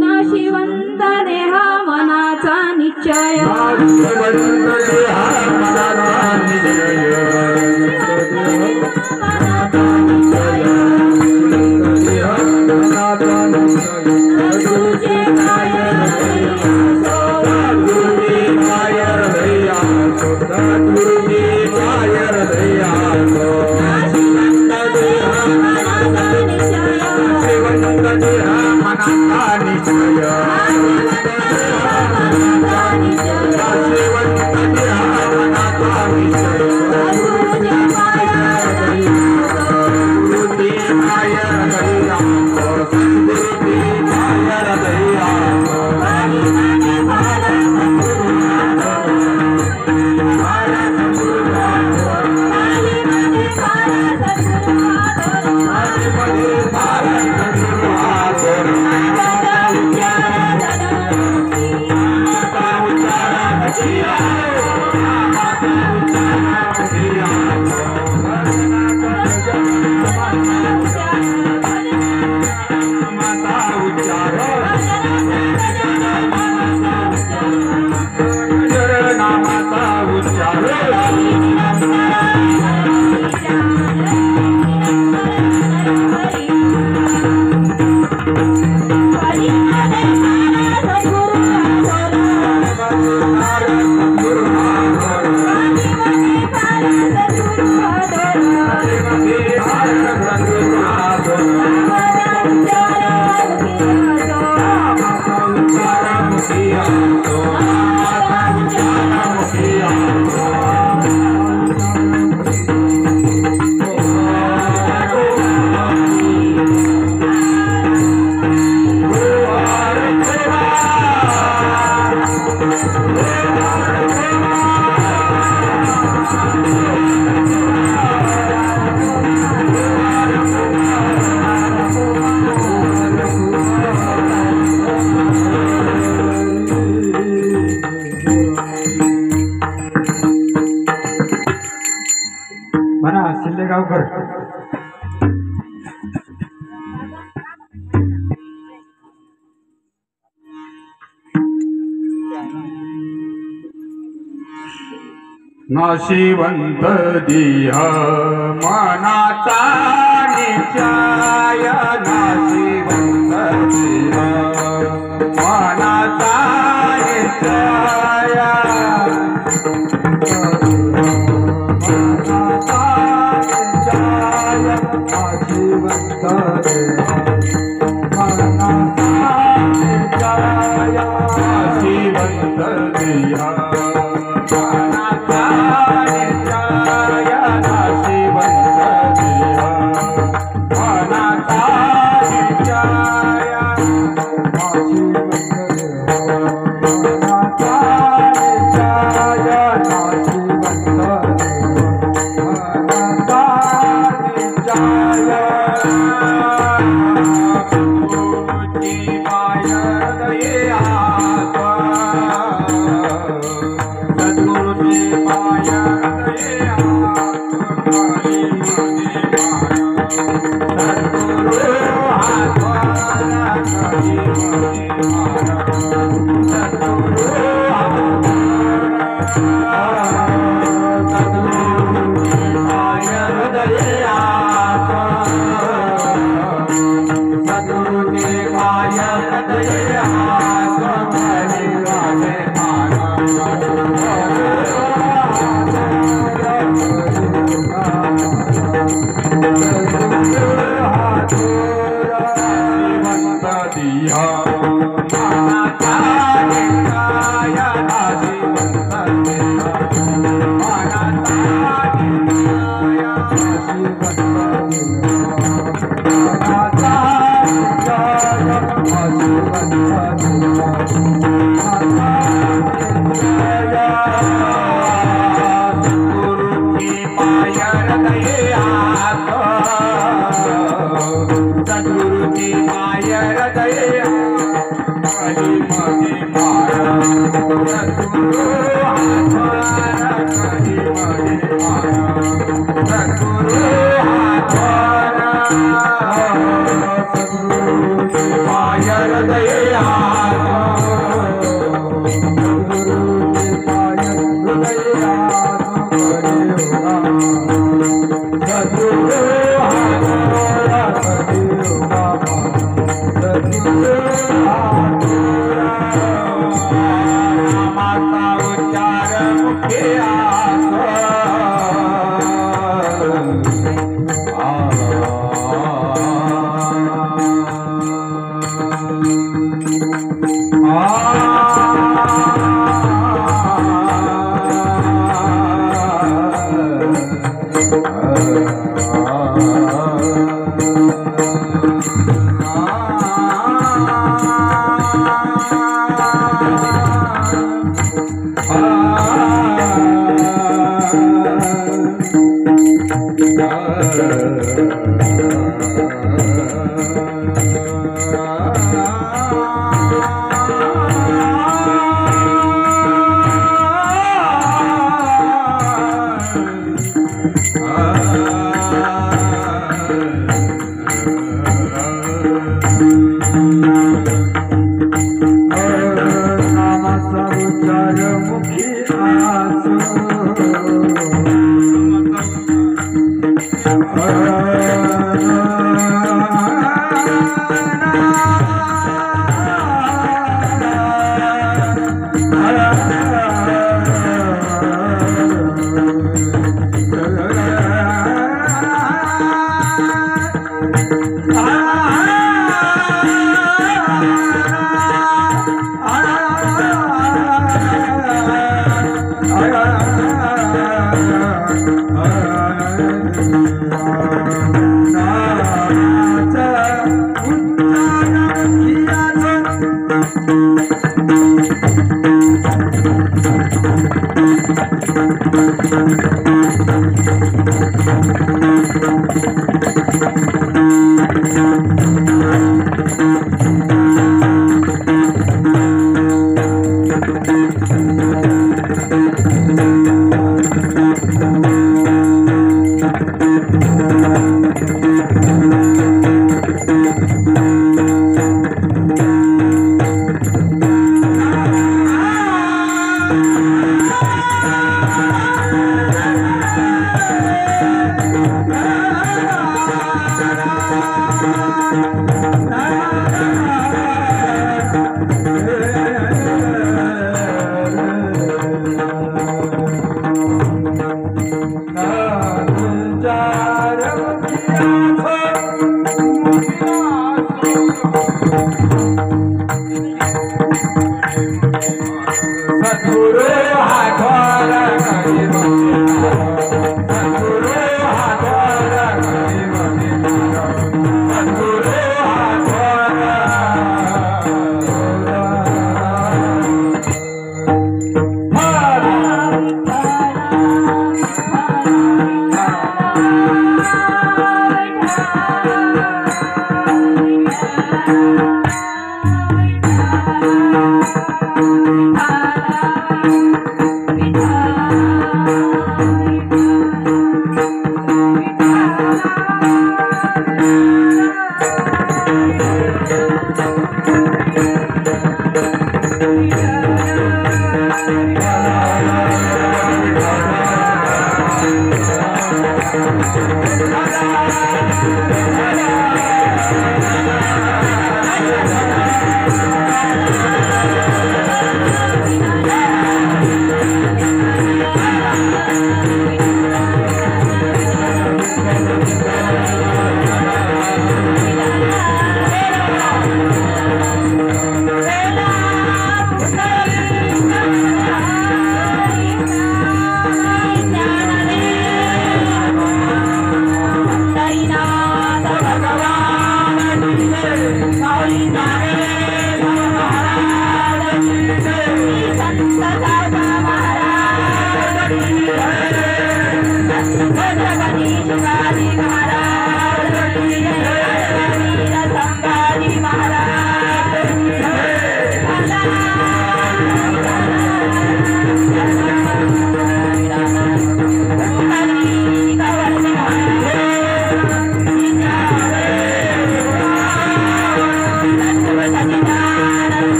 नाशिवंत देहा मनाचा निश्चय मनाचा निश्चय सद्गुरुचे पाय हृदया सो सद्गुरुजी पाय हृदया सो सद्गुरुजी पाय हृदया सो नाशिवंत देह मनाचा निश्चय नाशिवंत देह मनाचा निश्चय सद्गुरुचे पाय हृदया सो सद्गुरुजी पाय हृदया सो सद्गुरुजी पाय हृदया सो म्हणा शिंदेगावकर नाशिवंत देह मनाचा निश्चय नाशिवंत देह मनाचा निश्चय नामाचा उच्चार मुखे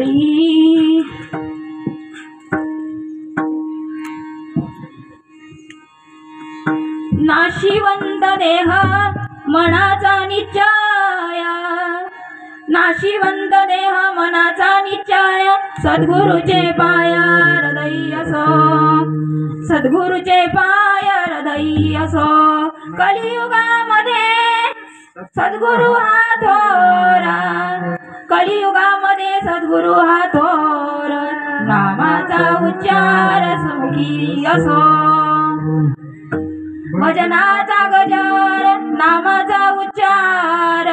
हरी. नाशिवंत देह मनाचा निश्चय, नाशिवंत देह मनाचा निश्चय, सद्गुरूचे पाय हृदय असो, सद्गुरूचे पाय हृदय असो. कलियुगामध्ये सद्गुरु हा थोरा, कलियुगामध्ये सद्गुरु हा थोर, नामाचा उच्चार सुखी असो. भजनाचा गजर नामाचा उच्चार,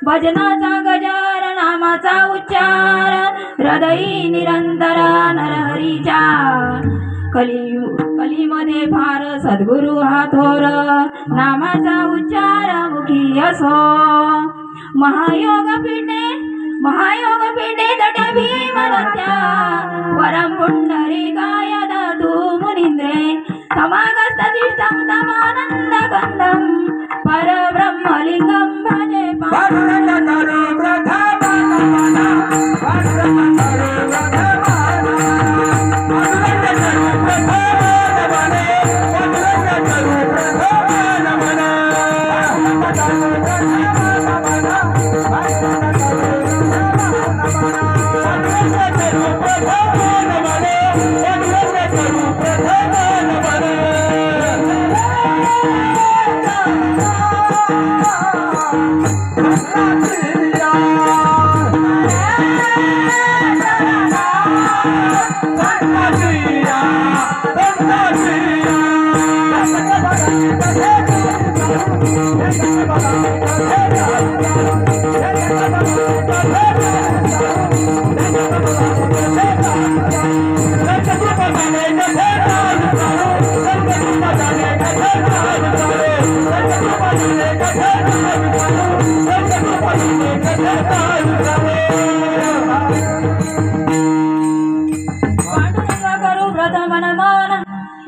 भजनाचा गजर नामाचा उच्चार, हृदयी निरंतर नरहरीच्या. कलीमध्ये फार सद्गुरु हा थोर, नामाचा उच्चार मुखी असो. महायोग पीठे तटे भीमरत्या, वरम पुंडरीकाय दतु मुनींद्रे, समागस्तचित्तं तमानंद गंधं, परब्रह्मलिंगं भजे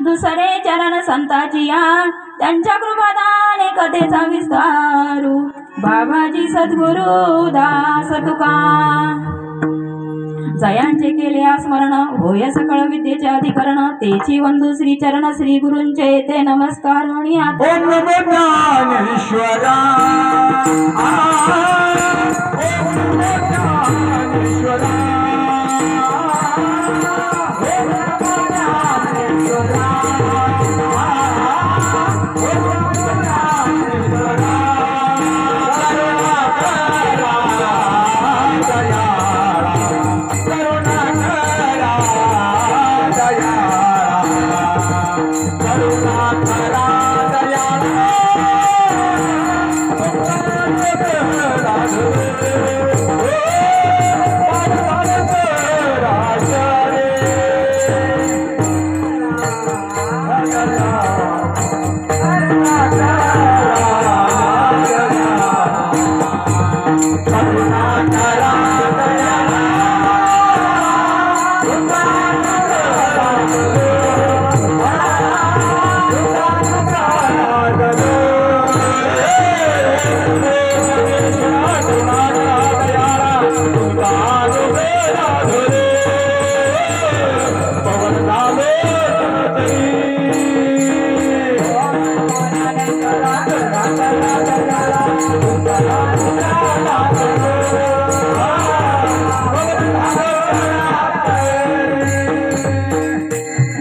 दुसरे चरण संताची या, त्यांच्या कृपादाने कथेचा विस्तारू. बाबाजी सद्गुरु दास तुका, जयांचे केले स्मरण, होय सकळ विद्येचे अधिकरण. तेची वंदू श्री चरण श्री गुरूंचे ते नमस्कार म्हणी आता. ओम नमो ज्ञानेश्वरा, ओम नमो ज्ञानेश्वरा, ओम नमो ज्ञानेश्वरा,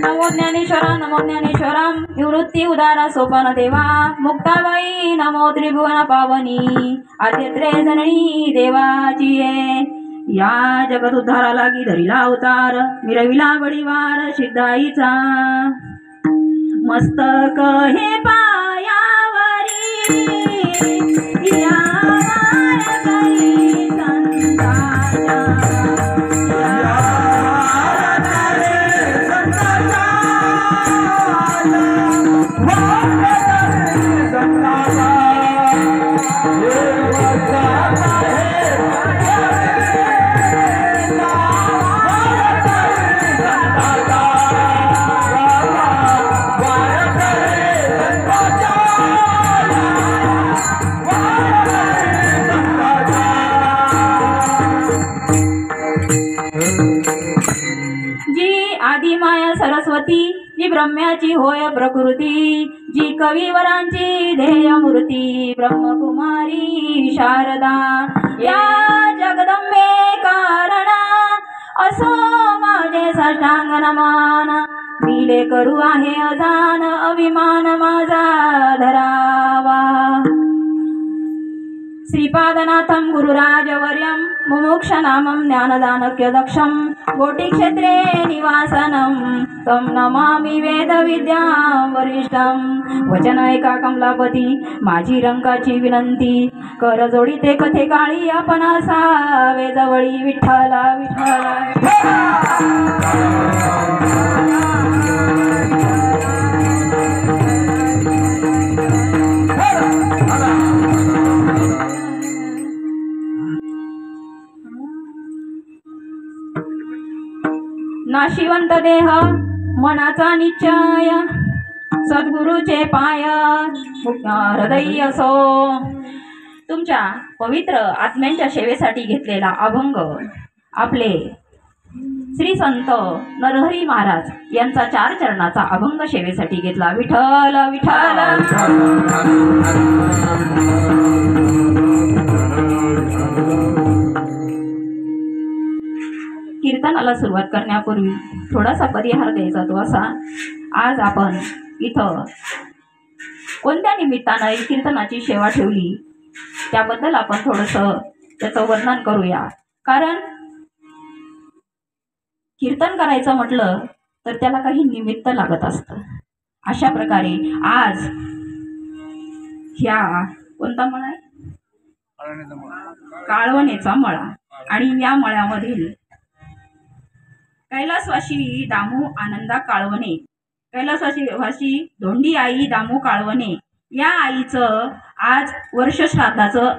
ओम नमो ज्ञानेश्वरा. नमो ज्ञानेश्वरम निवृत्ती उदारा सोपान देवा. मुक्ताबाई नमो त्रिभुवन पावनी, आद्यत्रे जननी देवाची ये. या जगत उद्धारा लागी धरिला अवतार, मिरविला बळीवार सिद्धाईचा. मस्तक हे पायावरी, या वारकरी संतांच्या. सती जी ब्रह्म्याची होय प्रकृती जी कविवरांची ध्येय मूर्ती ब्रह्मकुमारी शारदा या जगदंबे कारणा असो माझे साष्टांग नमन मिले करू आहे अजान अभिमान माझा धरावा श्रीपादनाथं गुरुराजवर्यं मुमुक्षनामं ज्ञानदानक्यदक्षं कोटिक्षेत्रे निवासनं तं नमामि वेदविद्यां वरिष्ठं वचन ऐका कमलापती माझी रंकाची विनंती कर जोडीते कथे काळी आपण असावे जवळी विठ्ठला विठ्ठला नाशिवंत देह मनाचा निश्चय सद्गुरूचे पाय हृदय असो तुमच्या पवित्र आत्म्यांच्या सेवेसाठी घेतलेला अभंग आपले श्री संत नरहरी महाराज यांचा 4 चरणाचा अभंग सेवेसाठी घेतला विठ्ठल विठ्ठल कीर्तनाला सुरुवात करण्यापूर्वी थोडासा परिहार द्यायचा तो असा आज आपण इथं कोणत्या निमित्तानं ही कीर्तनाची सेवा ठेवली त्याबद्दल आपण थोडंसं त्याचं वर्णन करूया कारण कीर्तन करायचं म्हटलं तर त्याला काही निमित्त लागत असतं अशा प्रकारे आज ह्या कोणता मळा आहे काळवणेचा मळा आणि या मळ्यामधील कैलासवासी दामू आनंदा काळवणे कैलासवासी धोंडी आई दामू काळवणे या आईचं आज वर्षश्राद्धाचं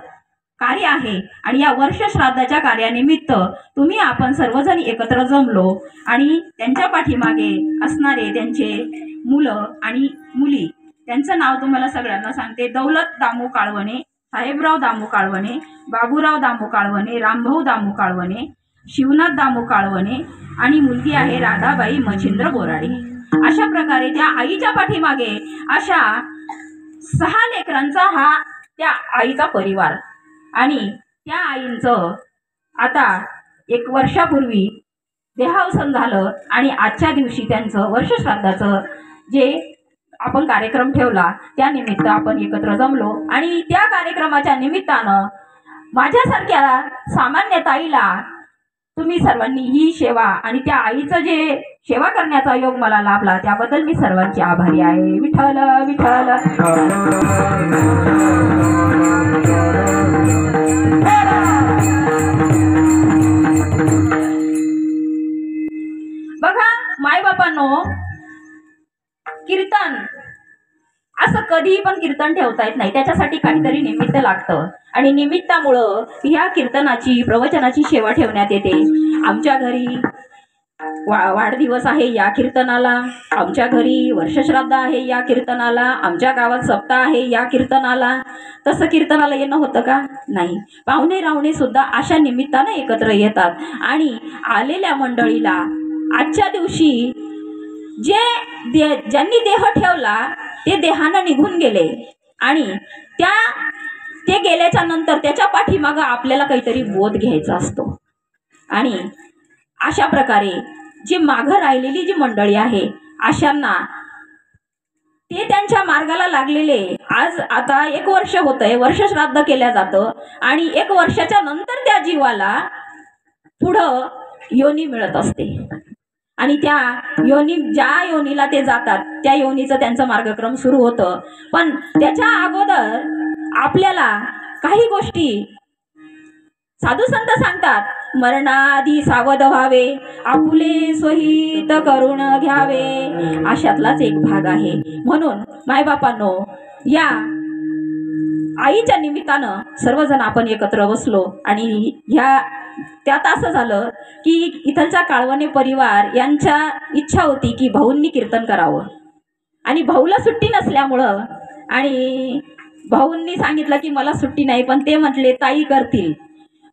कार्य आहे आणि या वर्षश्राद्धाच्या कार्यानिमित्त तुम्ही आपण सर्वजण एकत्र जमलो आणि त्यांच्या पाठीमागे असणारे त्यांचे मुलं आणि मुली त्यांचं नाव तुम्हाला सगळ्यांना सांगते दौलत दामू काळवणे साहेबराव दामू काळवणे बाबूराव दामू काळवणे रामभाऊ दामू काळवणे शिवनाथ दामू काळवणे आणि मुलगी आहे राधाबाई मच्छिंद्र बोराडे अशा प्रकारे त्या आईच्या पाठीमागे अशा 6 लेकरांचा हा त्या आईचा परिवार आणि त्या आईंचं आता 1 वर्षापूर्वी देहावसन झालं आणि आजच्या दिवशी त्यांचं वर्षश्राद्धाचं जे आपण कार्यक्रम ठेवला त्यानिमित्त आपण एकत्र जमलो आणि त्या कार्यक्रमाच्या निमित्तानं माझ्यासारख्या सामान्य ताईला तुम्ही सर्वांनी ही सेवा आणि त्या आईचं जे सेवा करण्याचा योग मला लाभला त्याबद्दल मी सर्वांची आभारी आहे विठ्ठल विठ्ठल बघा मायबापांनो कीर्तन असं कधीही पण कीर्तन ठेवता येत नाही त्याच्यासाठी काहीतरी निमित्त लागतं आणि निमित्तामुळं ह्या कीर्तनाची प्रवचनाची सेवा ठेवण्यात येते आमच्या घरी वाढदिवस आहे या कीर्तनाला आमच्या घरी वर्षश्राद्ध आहे या कीर्तनाला आमच्या गावात सप्ताह आहे या कीर्तनाला तसं कीर्तनाला येणं होतं का नाही पाहुणे रावणे सुद्धा अशा निमित्तानं एकत्र येतात आणि आलेल्या मंडळीला आजच्या दिवशी ज्यांनी देह ठेवला ते देहानं निघून गेले आणि ते गेल्याच्या नंतर त्याच्या पाठीमागं आपल्याला काहीतरी बोध घ्यायचा असतो आणि अशा प्रकारे जी मागं राहिलेली जी मंडळी आहे अशांना ते त्यांच्या मार्गाला लागलेले आज आता 1 वर्ष होतंय वर्षश्राद्ध केल्या जातं आणि 1 वर्षाच्या नंतर त्या जीवाला पुढं योनी मिळत असते आणि त्या योनी ज्या योनीला ते जातात त्या योनीचं त्यांचं मार्गक्रम सुरू होतं पण त्याच्या अगोदर आपल्याला काही गोष्टी साधू संत सांगतात मरणाआधी सावध व्हावे आपुले सोहित करून घ्यावे अशातलाच एक भाग आहे म्हणून मायबापांनो या आईच्या निमित्तानं सर्वजण आपण एकत्र बसलो आणि त्यात असं झालं की इथलचा काळवणे परिवार यांच्या इच्छा होती की भाऊंनी कीर्तन करावं आणि भाऊला सुट्टी नसल्यामुळं आणि भाऊंनी सांगितलं की मला सुट्टी नाही पण ते म्हटले ताई करतील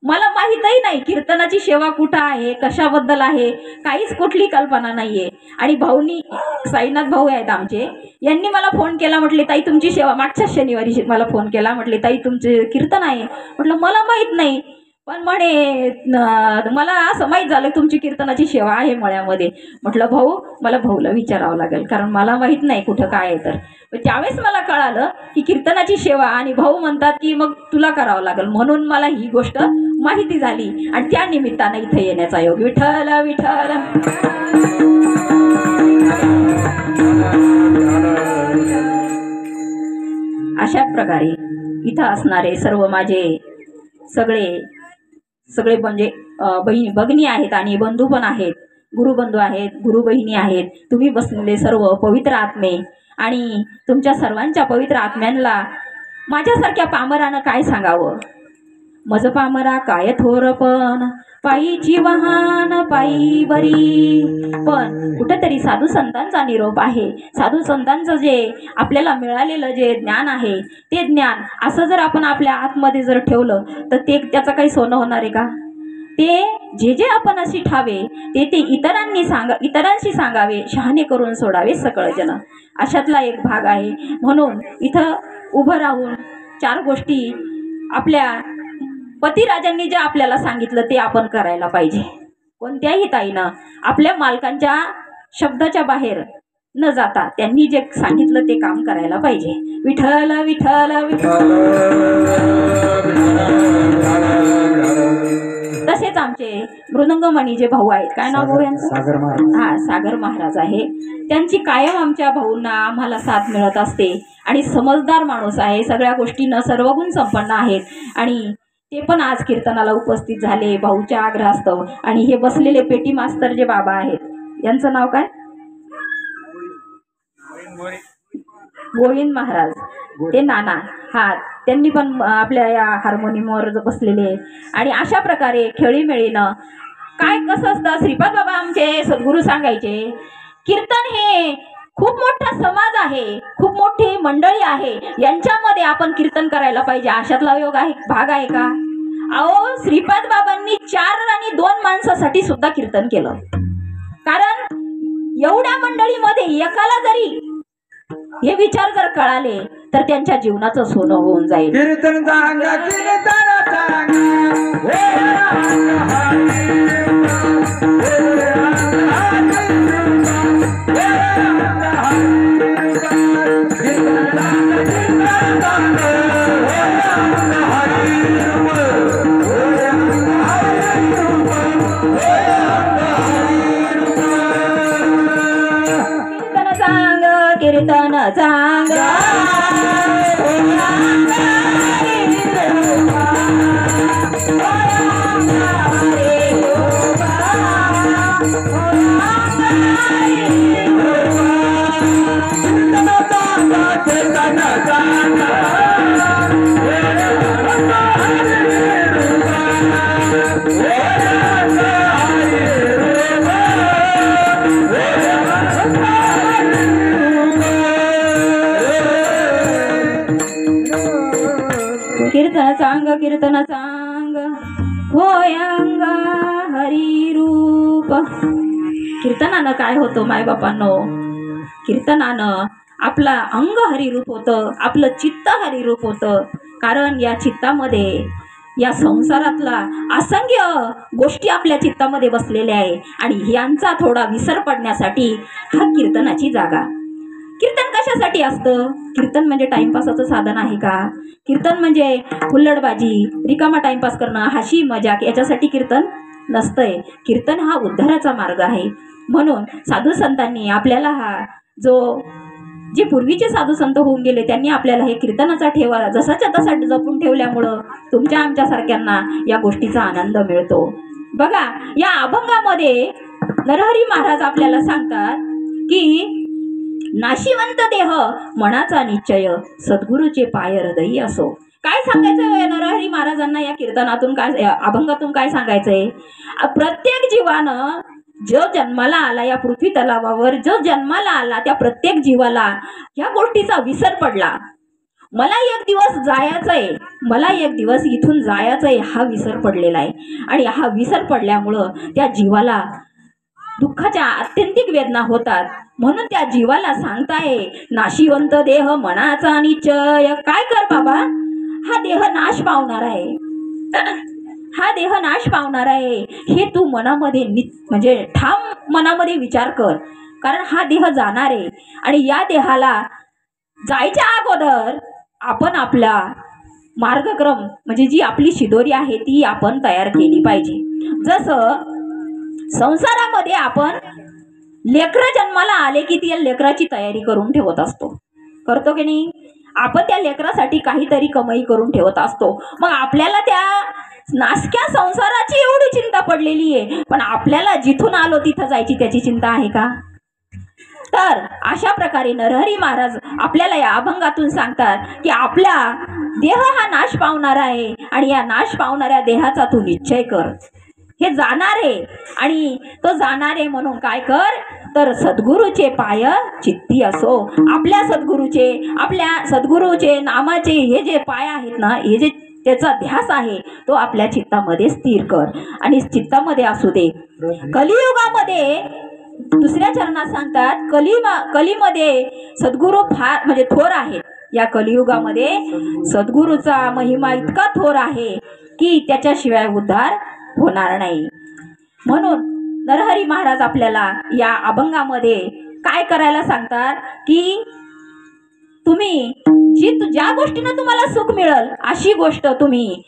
मला माहीतही नाही कीर्तनाची सेवा कुठं आहे, कशाबद्दल आहे, काहीच कुठली कल्पना नाहीये. आणि भाऊनी, साईनाथ भाऊ आहेत आमचे, यांनी मला फोन केला, म्हटले ताई तुमची सेवा, मागच्या शनिवारी मला फोन केला, म्हटले ताई तुमचे कीर्तन आहे. म्हटलं मला माहीत नाही, पण म्हणे मला असं माहीत झालं तुमची कीर्तनाची सेवा आहे मळ्यामध्ये. म्हटलं भाऊ, मला भाऊला विचारावं लागेल, कारण मला माहीत नाही कुठं काय आहे. तर त्यावेळेस मला कळालं की कीर्तनाची सेवा, आणि भाऊ म्हणतात की मग तुला करावं लागेल, म्हणून मला ही गोष्ट माहिती झाली आणि त्या निमित्तानं इथे येण्याचा योग. विठ्ठल विठ्ठल. अशा प्रकारे इथं असणारे सर्व माझे सगळे म्हणजे भगिनी आहेत आणि बंधू पण आहेत, गुरुबंधू आहेत, गुरु बहिणी आहेत, तुम्ही बसलेले सर्व पवित्र आत्मे, आणि तुमच्या सर्वांच्या पवित्र आत्म्यांना माझ्यासारख्या पामरानं काय सांगावं. मज पामरा काय थोरपण, पायीची वाहन पायी बरी. पण कुठेतरी साधू संतांचा निरोप आहे. साधू संतांचं जे आपल्याला मिळालेलं जे ज्ञान आहे, ते ज्ञान असं जर आपण आपल्या आतमध्ये जर ठेवलं तर त्याचं काही सोनं होणार आहे का. ते जे आपण अशी ठावे ते इतरांशी सांगावे, शहाणे करून सोडावे सकळ जन. अशातला एक भाग आहे. म्हणून इथं उभं राहून 4 गोष्टी आपल्या पतिराजांनी जे आपल्याला सांगितलं ते आपण करायला पाहिजे. कोणत्याही ताईनं आपल्या मालकांच्या शब्दाच्या बाहेर न जाता त्यांनी जे सांगितलं ते काम करायला पाहिजे. विठ्ठल विठ्ठल विठ्ठल. तसेच आमचे मृदंगमणी जे भाऊ आहेत, काय नाव भाऊ यांचं, सागर महाराज. हा, सागर महाराज आहे. त्यांची कायम आमच्या भाऊंना आम्हाला साथ मिळत असते, आणि समजदार माणूस आहे, सगळ्या गोष्टीनं सर्वगुण संपन्न आहेत, आणि ते पण आज कीर्तनाला उपस्थित झाले भाऊच्या आग्रहास्तव. आणि हे बसलेले पेटी मास्तर जे बाबा आहेत, यांचं नाव काय, गोविंद महाराज, ते नाना, हा, त्यांनी पण आपल्या या हार्मोनियमवर बसलेले. आणि अशा प्रकारे खेळीमेळीनं काय कसं असतं, श्रीपाद बाबा आमचे सद्गुरू सांगायचे, कीर्तन हे खूप मोठा समाज आहे, खूप मोठी मंडळी आहे, यांच्यामध्ये आपण कीर्तन करायला पाहिजे. अशातला योग आहे, भाग आहे का. अहो, श्रीपाद बाबांनी 4 आणि 2 माणसासाठी सुद्धा कीर्तन केलं, कारण एवढ्या मंडळीमध्ये एकाला जरी हे विचार जर कळाले तर त्यांच्या जीवनाचं सोनं होऊन जाईल. कीर्तन सांगा, कीर्तन कीर्तन सांग. कीर्तन सांग, कीर्तन सांग, होय अंग हरी रूप. कीर्तनानं काय होतं मायबापांनो, कीर्तनानं आपला अंग हरिरूप होतं, आपलं चित्त हरिरूप होतं. कारण या चित्तामध्ये, या संसारातला असंख्य गोष्टी आपल्या चित्तामध्ये बसलेल्या आहे, आणि यांचा थोडा विसर पडण्यासाठी हा कीर्तनाची जागा. कीर्तन कशासाठी असतं. कीर्तन म्हणजे टाइमपासाचं साधन आहे का. कीर्तन म्हणजे हुल्लडबाजी, रिकामा टाइमपास करणं, हाशी मजाक, याच्यासाठी कीर्तन नसतंय. कीर्तन हा उद्धाराचा मार्ग आहे. म्हणून साधू संतांनी आपल्याला हा जे पूर्वीचे साधू संत होऊन गेले, त्यांनी आपल्याला हे कीर्तनाचा ठेवा जसाच्या तसा जपून ठेवल्यामुळं तुमच्या आमच्यासारख्यांना या गोष्टीचा आनंद मिळतो. बघा, या अभंगामध्ये नरहरी महाराज आपल्याला सांगतात की नाशिवंत देह मनाचा निश्चय, सद्गुरूचे पाय हृदयी असो. काय सांगायचंय नरहरी महाराजांना या कीर्तनातून, काय अभंगातून काय सांगायचंय. प्रत्येक जीवानं जो जन्माला आला या पृथ्वी तलावावर, जो जन्माला आला त्या प्रत्येक जीवाला या गोष्टीचा विसर पडला. मला एक दिवस जायचंय, मला एक दिवस इथून जायचंय हा विसर पडलेला आहे. आणि हा विसर पडल्यामुळं त्या जीवाला दुःखाच्या आत्यंतिक वेदना होतात. म्हणून त्या जीवाला सांगताय, नाशिवंत देह मनाचा निश्चय. काय कर बाबा, हा देह नाश पावणार आहे, हा देह नाश पावणार आहे, हे तू मनामध्ये म्हणजे ठाम मनामध्ये विचार कर. कारण हा देह जाणार आहे आणि या देहाला जायच्या अगोदर आपण आपला मार्गक्रम म्हणजे जी आपली शिदोरी आहे ती आपण तयार केली पाहिजे. जसं संसारामध्ये आपण लेकरं जन्माला आले की त्या लेकराची तयारी करून ठेवत असतो, करतो की नाही? आपण त्या लेकरासाठी काहीतरी कमाई करून ठेवत असतो. मग आपल्याला त्या नासक्या संसाराची एवढी चिंता पडलेली आहे, पण आपल्याला जिथून आलो तिथं जायची त्याची चिंता आहे का? तर अशा प्रकारे नरहरी महाराज आपल्याला या अभंगातून सांगतात की आपला देह हा नाश पावणारा आहे आणि या नाश पावणाऱ्या देहाचा तू निश्चय कर. हे जाणार आहे आणि तो जाणार आहे म्हणून काय कर, तर सद्गुरूचे पाय चित्ती असो. आपल्या सद्गुरूचे नामाचे हे जे पाय आहेत ना, हे जे त्याचा ध्यास आहे तो आपल्या चित्तामध्ये स्थिर कर आणि चित्तामध्ये असू दे. कलियुगामध्ये दुसऱ्या चरणात सांगतात, कलीमध्ये सद्गुरू फार म्हणजे थोर आहेत. या कलियुगामध्ये सद्गुरूचा महिमा इतका थोर आहे की त्याच्याशिवाय उद्धार होणार नाही. म्हणून नरहरी महाराज आपल्याला या अभंगामध्ये काय करायला सांगतात की तुम्ही ज्या गोष्टीनं तुम्हाला सुख मिळेल अशी गोष्ट तुम्ही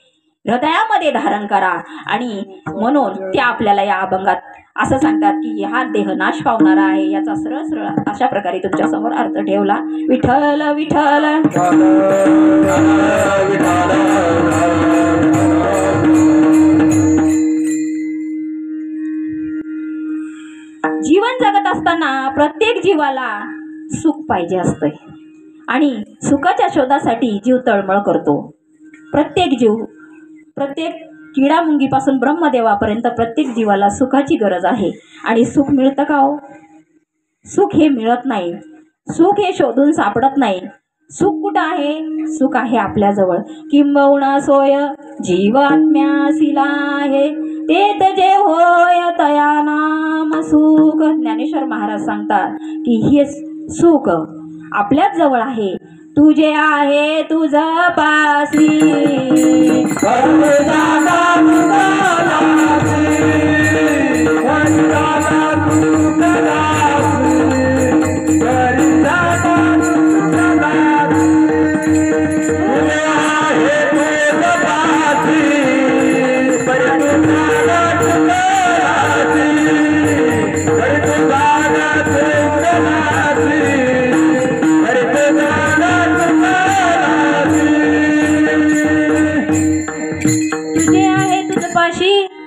हृदयामध्ये धारण करा. आणि म्हणून ते आपल्याला या अभंगात असं सांगतात की हा देह नाश पावणारा आहे. याचा सरळ सरळ अशा प्रकारे तुमच्या समोर अर्थ ठेवला. विठ्ठल विठ्ठल जीवन जगत असताना प्रत्येक जीवाला सुख पाहिजे असतंय आणि सुखाच्या शोधासाठी जीव तळमळ करतो. प्रत्येक जीव, प्रत्येक किडामुंगीपासून ब्रह्मदेवापर्यंत प्रत्येक जीवाला सुखाची गरज आहे. आणि सुख मिळतं का हो? सुख हे मिळत नाही, सुख हे शोधून सापडत नाही. सुख कुठं आहे? सुख आहे आपल्याजवळ. किंबहुना सोय जीवात्म्यासिला आहे, तेत जे होय तया नाम सुख. ज्ञानेश्वर महाराज सांगतात की हे सुख आपल्याच जवळ आहे. तुझे आहे तुझ पासी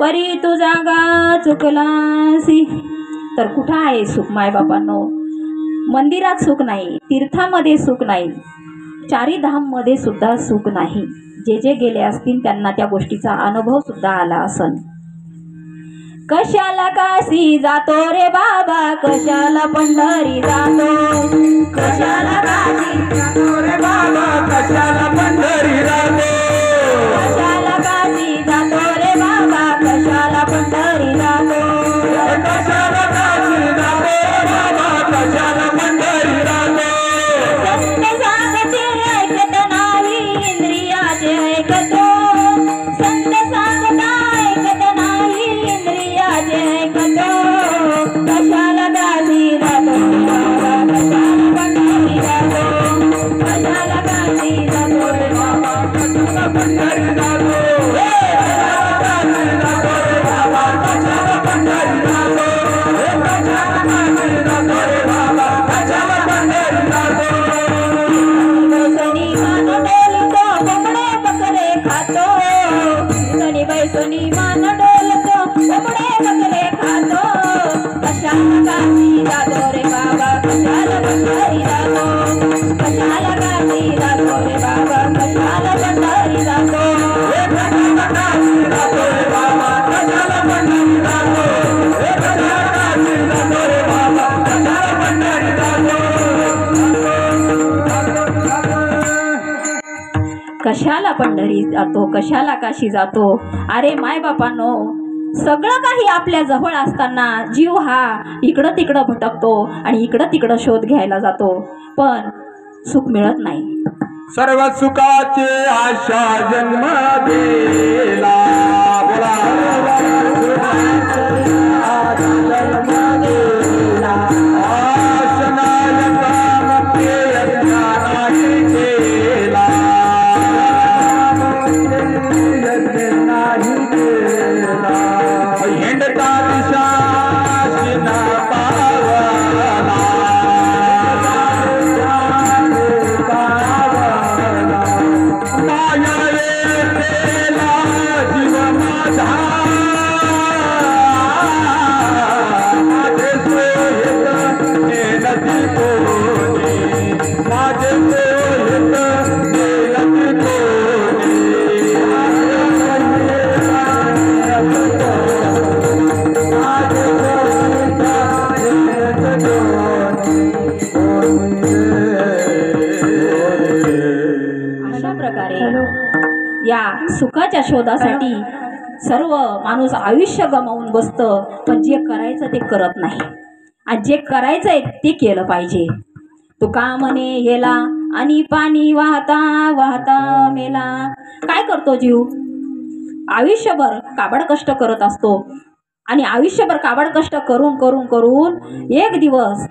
परी तू जागा चुकलासी. तर कुठं आहे सुख माय बापांनो? मंदिरात सुख नाही, तीर्थामध्ये सुख नाही, चारी धाम मध्ये सुद्धा सुख नाही. जे जे गेले असतील त्यांना त्या गोष्टीचा अनुभव सुद्धा आला असन. कशाला काशी जातो रे बाबा, कशाला पंढरी जातो, कशाला काशी जातो रे बाबा, कशाला पंढरी जातो, कशाला काशी जातो रे बाबा, कशाला पंढरी जातो, कशाला काशी जातो रे बाबा, कशाला पंढरी जातो. संत सांगते ऐकत नाही, इंद्रियाचे ऐकतो, संत सांगता ऐकत नाही, इंद्रियाचे ऐकतो. कशाला काशी जातो बाबा, कशाला पंढरी जातो, कशाला काशी जातो रे बाबा. कशाला पंढरी जातो, कशाला काशी जातो. अरे मायबापांनो, सगळं काही आपल्या जवळ असताना जीव हा इकडं तिकडं भटकतो आणि इकडं तिकडं शोध घ्यायला जातो, पण सुख मिळत नाही. सर्व सुखाचे आशा जन्म दिला. बोला जन्म दिला. आशा नायका मुक्ती यज्ञ नाही केला. यज्ञ नाही केला. हिंडता दिशा शिना पावला. माया येतेला जीव माझा. माझे सोहित नेलती कोणी. माझे सोहित नेलती कोणी. अशा प्रकारे या सुखाच्या शोधासाठी सर्व माणूस आयुष्य गमावून बसतं, पण जे करायचं ते करत नाही आणि जे करायचंय ते केलं पाहिजे. तुका म्हणे हेला आणि पाणी वाहता वाहता मेला. काय करतो जीव? आयुष्यभर काबाड कष्ट करत असतो आणि आयुष्यभर काबाड कष्ट करून करून करून एक दिवस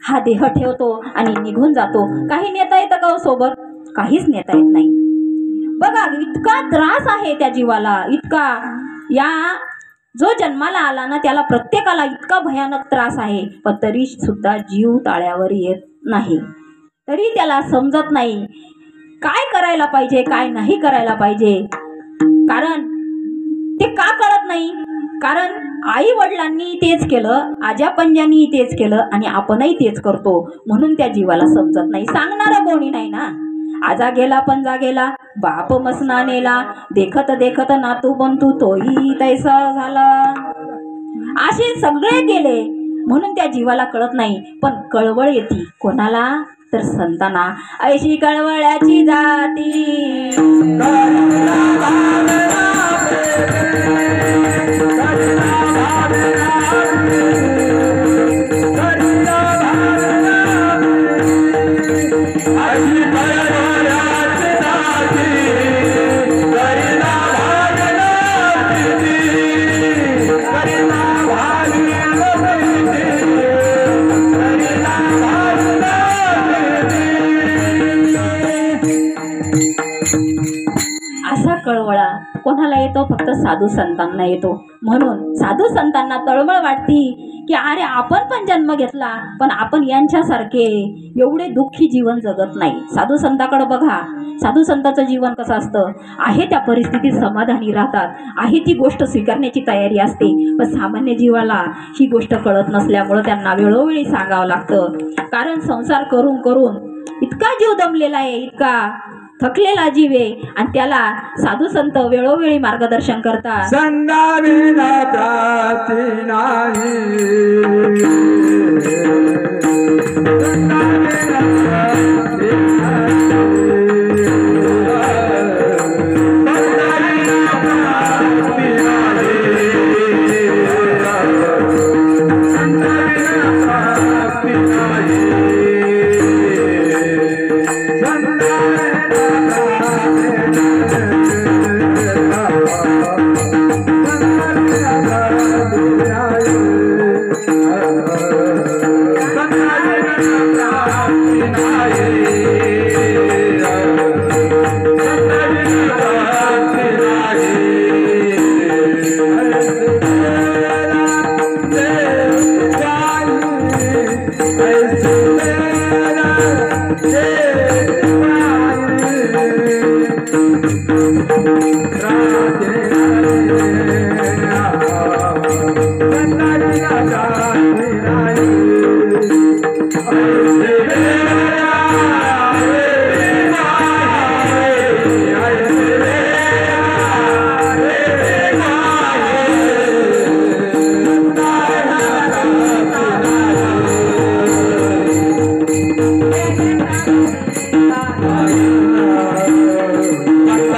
हा देह ठेवतो आणि निघून जातो. काही नेता येतं का सोबत? काहीच नेता येत नाही. बघा, इतका त्रास आहे त्या जीवाला, इतका. या जो जन्माला आला ना त्याला प्रत्येकाला इतका भयानक त्रास आहे, पण तरी सुद्धा जीव ताळ्यावर येत नाही. तरी त्याला समजत नाही काय करायला पाहिजे, काय नाही करायला पाहिजे. कारण ते का कळत नाही? कारण आई वडिलांनी तेच केलं, आजा पंजांनी तेच केलं आणि आपणही तेच करतो, म्हणून त्या जीवाला समजत नाही. सांगणारा कोणी नाही ना. आजा गेला पंजा गेला, बाप मसना नेला, देखत देखत नातू बंतू तोही तैसा झाला. असे सगळे गेले म्हणून त्या जीवाला कळत नाही. पण कळवळ येते कोणाला? तर संतांना. ऐशी कळवळ्याची जाती. असा कळवळा कोणाला येतो? फक्त साधू संतांना येतो. म्हणून साधू संतांना तळमळ वाटती की अरे आपण पण जन्म घेतला, पण आपण यांच्यासारखे एवढे दुःखी जीवन जगत नाही. साधू संताकडे बघा, साधू संतांचं जीवन कसं असतं. आहे त्या परिस्थितीत समाधानी राहतात, आहे ती गोष्ट स्वीकारण्याची तयारी असते. पण सामान्य जीवाला ही गोष्ट कळत नसल्यामुळं त्यांना वेळोवेळी सांगावं लागतं. कारण संसार करून करून इतका जीव दमलेला आहे, इतका थकलेला जीव आहे, आणि त्याला साधू संत वेळोवेळी मार्गदर्शन करतात. संदाविना त्रासी नाही.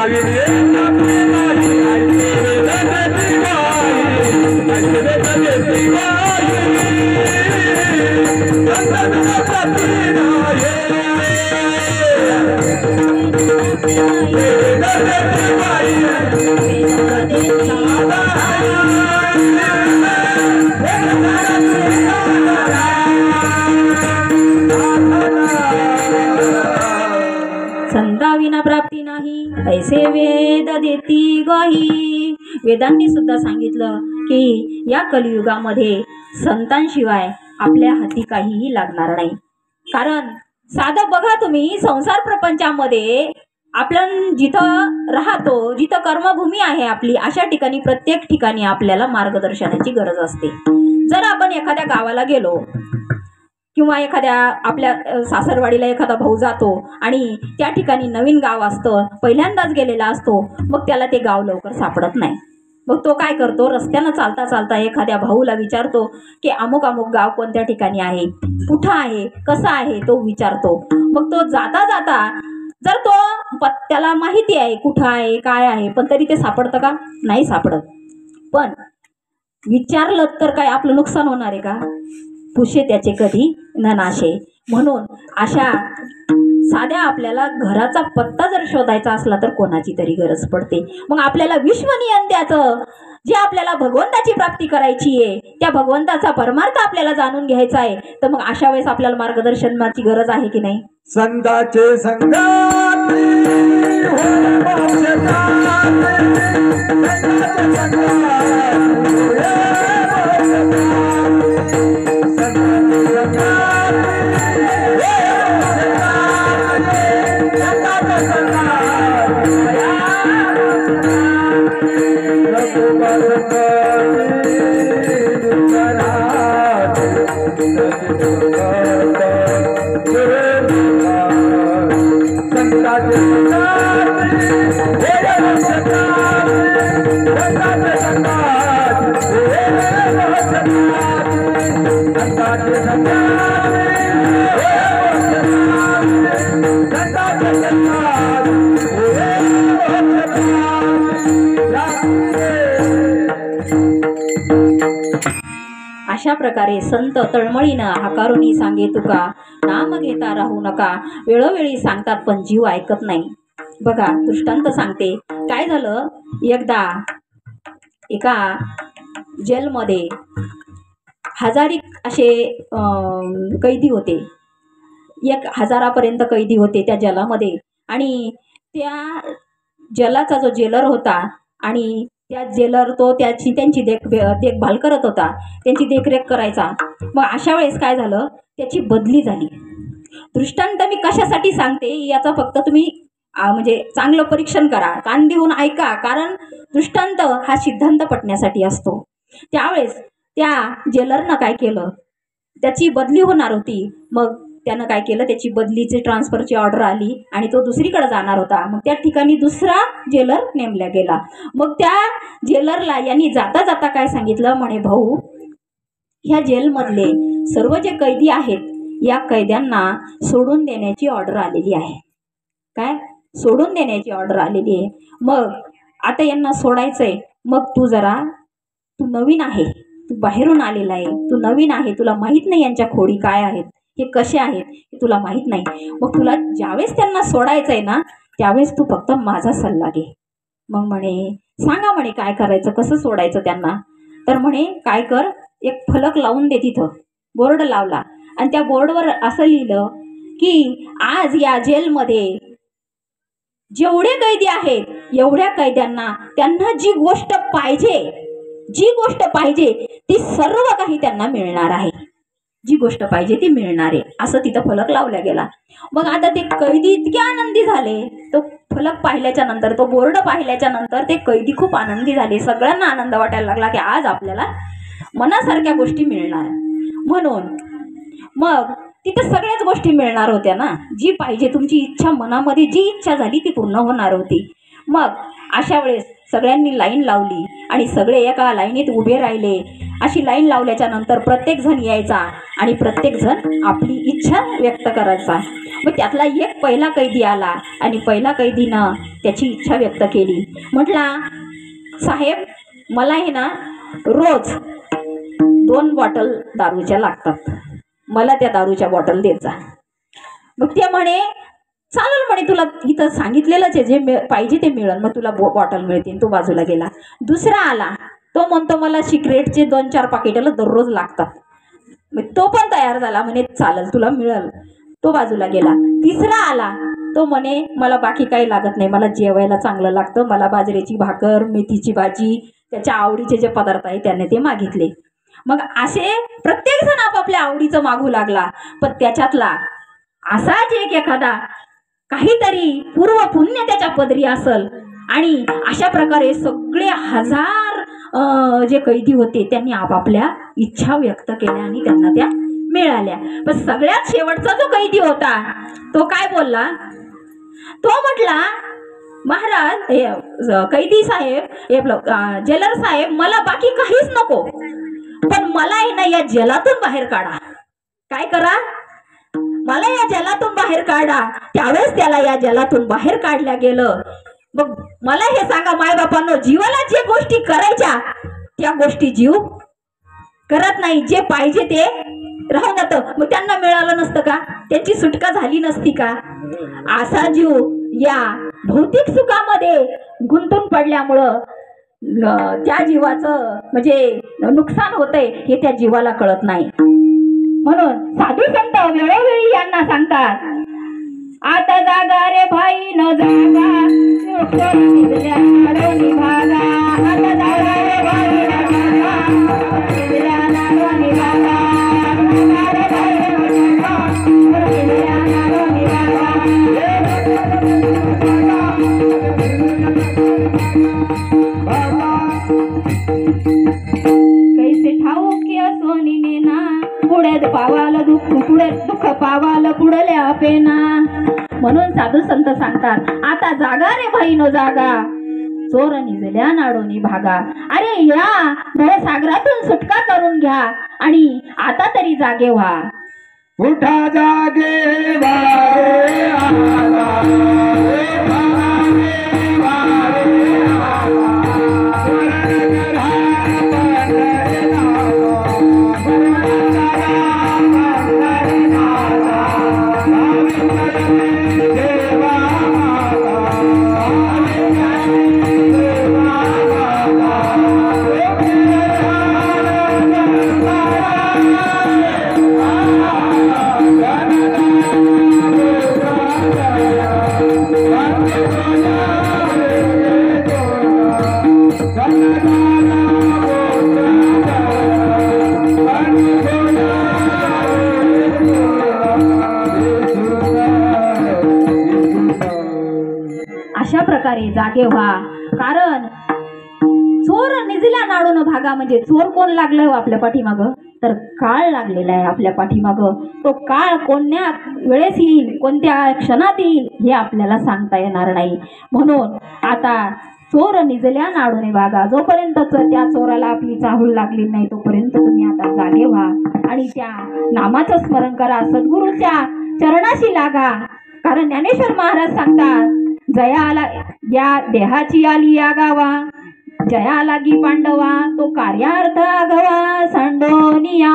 नाविने आपली नाही ऐकले देती बाई ऐकले देती बाई संतांना प्रती नाही देती बाई संताविना प्राप्ती नाही ऐसे वेद देती गही. वेदांनी सुद्धा सांगितलं की या कलियुगामध्ये संतांशिवाय आपल्या हाती काहीही लागणार नाही. कारण साधं बघा तुम्ही, संसार प्रपंचामध्ये आपण जिथं राहतो, जिथं कर्मभूमी आहे आपली, अशा ठिकाणी प्रत्येक ठिकाणी आपल्याला मार्गदर्शनाची गरज असते. जर आपण एखाद्या गावाला गेलो किंवा एखाद्या आपल्या सासरवाडीला एखादा भाऊ जातो आणि त्या ठिकाणी नवीन गाव असतं, पहिल्यांदाच गेलेला असतो, मग त्याला ते गाव लवकर सापडत नाही. मग तो काय करतो, रस्त्यानं चालता चालता एखाद्या भाऊला विचारतो की अमुक अमुक गाव कोणत्या ठिकाणी आहे, कुठं आहे, कसं आहे, तो विचारतो. मग तो जाता जाता जर तो त्याला माहिती आहे कुठं आहे काय आहे, पण तरी ते सापडतं का? नाही सापडत. पण विचारलं तर काय आपलं नुकसान होणार आहे का? पुशे त्याचे कधी न नाशे. म्हणून अशा साध्या आपल्याला घराचा पत्ता जर शोधायचा असला तर कोणाची तरी गरज पडते. मग आपल्याला विश्वनियंत्याचं जे आपल्याला भगवंताची प्राप्ती करायची आहे, त्या भगवंताचा परमार्थ आपल्याला जाणून घ्यायचा आहे, तर मग अशा वेळेस आपल्याला मार्गदर्शनाची गरज आहे की नाही? संतांचे संगाती होय मोक्षदाते, संतांचे संगाती होय अशा प्रकारे संत तळमळीनं हाकारुनी सांगे तुका, नाम घेता राहू नका. वेळोवेळी सांगतात पण जीव ऐकत नाही. बघा दृष्टांत सांगते. काय झालं, एकदा एका जेलमध्ये हजारिक असे कैदी होते. 1000पर्यंत कैदी होते त्या जलामध्ये. आणि त्या जलाचा जो जेलर होता आणि त्या जेलर तो त्यांची देखभाल करत होता, त्यांची देखरेख करायचा. मग अशा वेळेस काय झालं, त्याची बदली झाली. दृष्टांत मी कशासाठी सांगते याचा फक्त तुम्ही म्हणजे चांगलं परीक्षण करा, कान देऊन ऐका. कारण दृष्टांत हा सिद्धांत पटण्यासाठी असतो. त्यावेळेस त्या जेलरनं काय केलं, त्याची बदली होणार होती. मग त्यानं काय केलं, त्याची बदलीची ट्रान्सफरची ऑर्डर आली आणि तो दुसरीकडे जाणार होता. मग त्या ठिकाणी दुसरा जेलर नेमला गेला. मग त्या जेलरला यांनी जाता जाता काय सांगितलं, म्हणे भाऊ, ह्या जेलमधले सर्व जे कैदी आहेत या कैद्यांना सोडून देण्याची ऑर्डर आलेली आहे. काय सोडून देण्याची ऑर्डर आलेली आहे. मग आता यांना सोडायचंय. मग तू नवीन आहे, तू बाहेरून आलेला आहे, तू नवीन आहे, तुला माहित नाही यांच्या खोडी काय आहेत, हे कसे आहेत हे तुला माहित नाही. मग तुला ज्यावेळेस त्यांना सोडायचंय ना, त्यावेळेस तू फक्त माझा सल्ला घे. मग म्हणे सांगा म्हणे काय करायचं, कसं सोडायचं त्यांना. तर म्हणे काय कर, एक फलक लावून दे, तिथं बोर्ड लावला आणि त्या बोर्डवर असं लिहिलं की आज या जेलमध्ये जेवढे कैदी आहेत एवढ्या कैद्यांना त्यांना जी गोष्ट पाहिजे ती सर्व काही त्यांना मिळणार आहे. जी गोष्ट पाहिजे ती मिळणार आहे असं तिथं फलक लावला गेला. मग आता ते कैदी इतके आनंदी झाले. तो फलक पाहिल्याच्या नंतर, तो बोर्ड पाहिल्याच्या नंतर ते कैदी खूप आनंदी झाले. सगळ्यांना आनंद वाटायला लागला की आज आपल्याला मनासारख्या गोष्टी मिळणार. म्हणून मग तिथं सगळ्याच गोष्टी मिळणार होत्या ना. जी पाहिजे तुमची इच्छा, मनामध्ये जी इच्छा झाली ती पूर्ण होणार होती. मग अशा वेळेस सगळ्यांनी लाईन लावली आणि सगळे एका लाईनीत उभे राहिले. अशी लाईन लावल्याच्या नंतर प्रत्येक जण यायचा आणि प्रत्येकजण आपली इच्छा व्यक्त करायचा. मग त्यातला एक पहिला कैदी आला आणि पहिला कैदीनं त्याची इच्छा व्यक्त केली. म्हटला, साहेब मला हे ना रोज 2 बॉटल दारूच्या लागतात, मला त्या दारूच्या बॉटल देत जा. मग ते म्हणे चालेल म्हणे, तुला इथं सांगितलेलंच आहे, जे पाहिजे ते मिळेल, मग तुला बॉटल मिळतील. तो बाजूला गेला. दुसरा आला, तो म्हणतो मला सिगरेटचे 2-4 पाकिटाला दररोज लागतात. मग तो पण तयार झाला, म्हणे चालेल तुला मिळेल. तो बाजूला गेला. तिसरा आला, तो म्हणे मला बाकी काही लागत नाही, मला जेवायला चांगलं लागतं, मला बाजरीची भाकर, मेथीची भाजी, त्याच्या आवडीचे जे पदार्थ आहे त्याने ते मागितले. मग असे प्रत्येकजण आपापल्या आवडीचं मागू लागला. पण त्याच्यातला असाच एक एखादा काहीतरी पूर्व पुण्य त्याच्या पदरी असल आणि अशा प्रकारे सगळे 1000 जे कैदी होते त्यांनी आपापल्या इच्छा व्यक्त केल्या आणि त्यांना त्या मिळाल्या. पण सगळ्यात शेवटचा जो कैदी होता तो काय बोलला? तो म्हटला, महाराज, कैदी साहेब, जेलर साहेब, मला बाकी काहीच नको, पण मला आहे ना या जलातून बाहेर काढा. काय करा? मला या जलातून बाहेर काढा. त्यावेळेस त्याला या जलातून बाहेर काढल्या गेलं. मग मला हे सांगा मायबापांनो, जीवाला जे गोष्टी करायच्या त्या गोष्टी जीव करत नाही, जे पाहिजे ते राहून जातं. मग त्यांना मिळालं नसतं का? त्यांची सुटका झाली नसती का? असा जीव या भौतिक सुखामध्ये गुंतून पडल्यामुळं त्या जीवाचं म्हणजे नुकसान होतंय हे त्या जीवाला कळत नाही. म्हणून साधू संत वेळोवेळी यांना सांगतात, आता जागा रे भाई न जागा, भागा. आता जागा रे भाई न कैसे ठाऊ की सोनी ना, पुढे पावाला दुःख, पुढे दुःख पावाला पुढल्या पेना. म्हणून साधू संत सांगतात, आता जागा रे भाई नो जागा, चोर निजल्या नाडोनी भागा. अरे या भवसागरातून सुटका करून घ्या आणि आता तरी जागे व्हा. उठा जागे वारे आला, अशा प्रकारे जागे व्हा. कारण चोर निजल्या नाडून भागा म्हणजे चोर कोण लागलं आपल्या पाठीमाग? तर काळ लागलेला आहे आपल्या पाठीमाग. तो काळ कोणत्या वेळेस येईल, कोणत्या क्षणात येईल हे आपल्याला सांगता येणार नाही. म्हणून आता चोर निजल्या नाडूने भागा. जोपर्यंत त्या चोराला आपली चाहूल लागली नाही तोपर्यंत तुम्ही आता जागे व्हा आणि त्या नामाचं स्मरण करा, सद्गुरूच्या चरणाशी लागा. कारण ज्ञानेश्वर महाराज सांगतात, जयाला या देहाची आली या गावा, जया लागी पांडवा, तो कार्यार्थ आगवा सांडोनिया.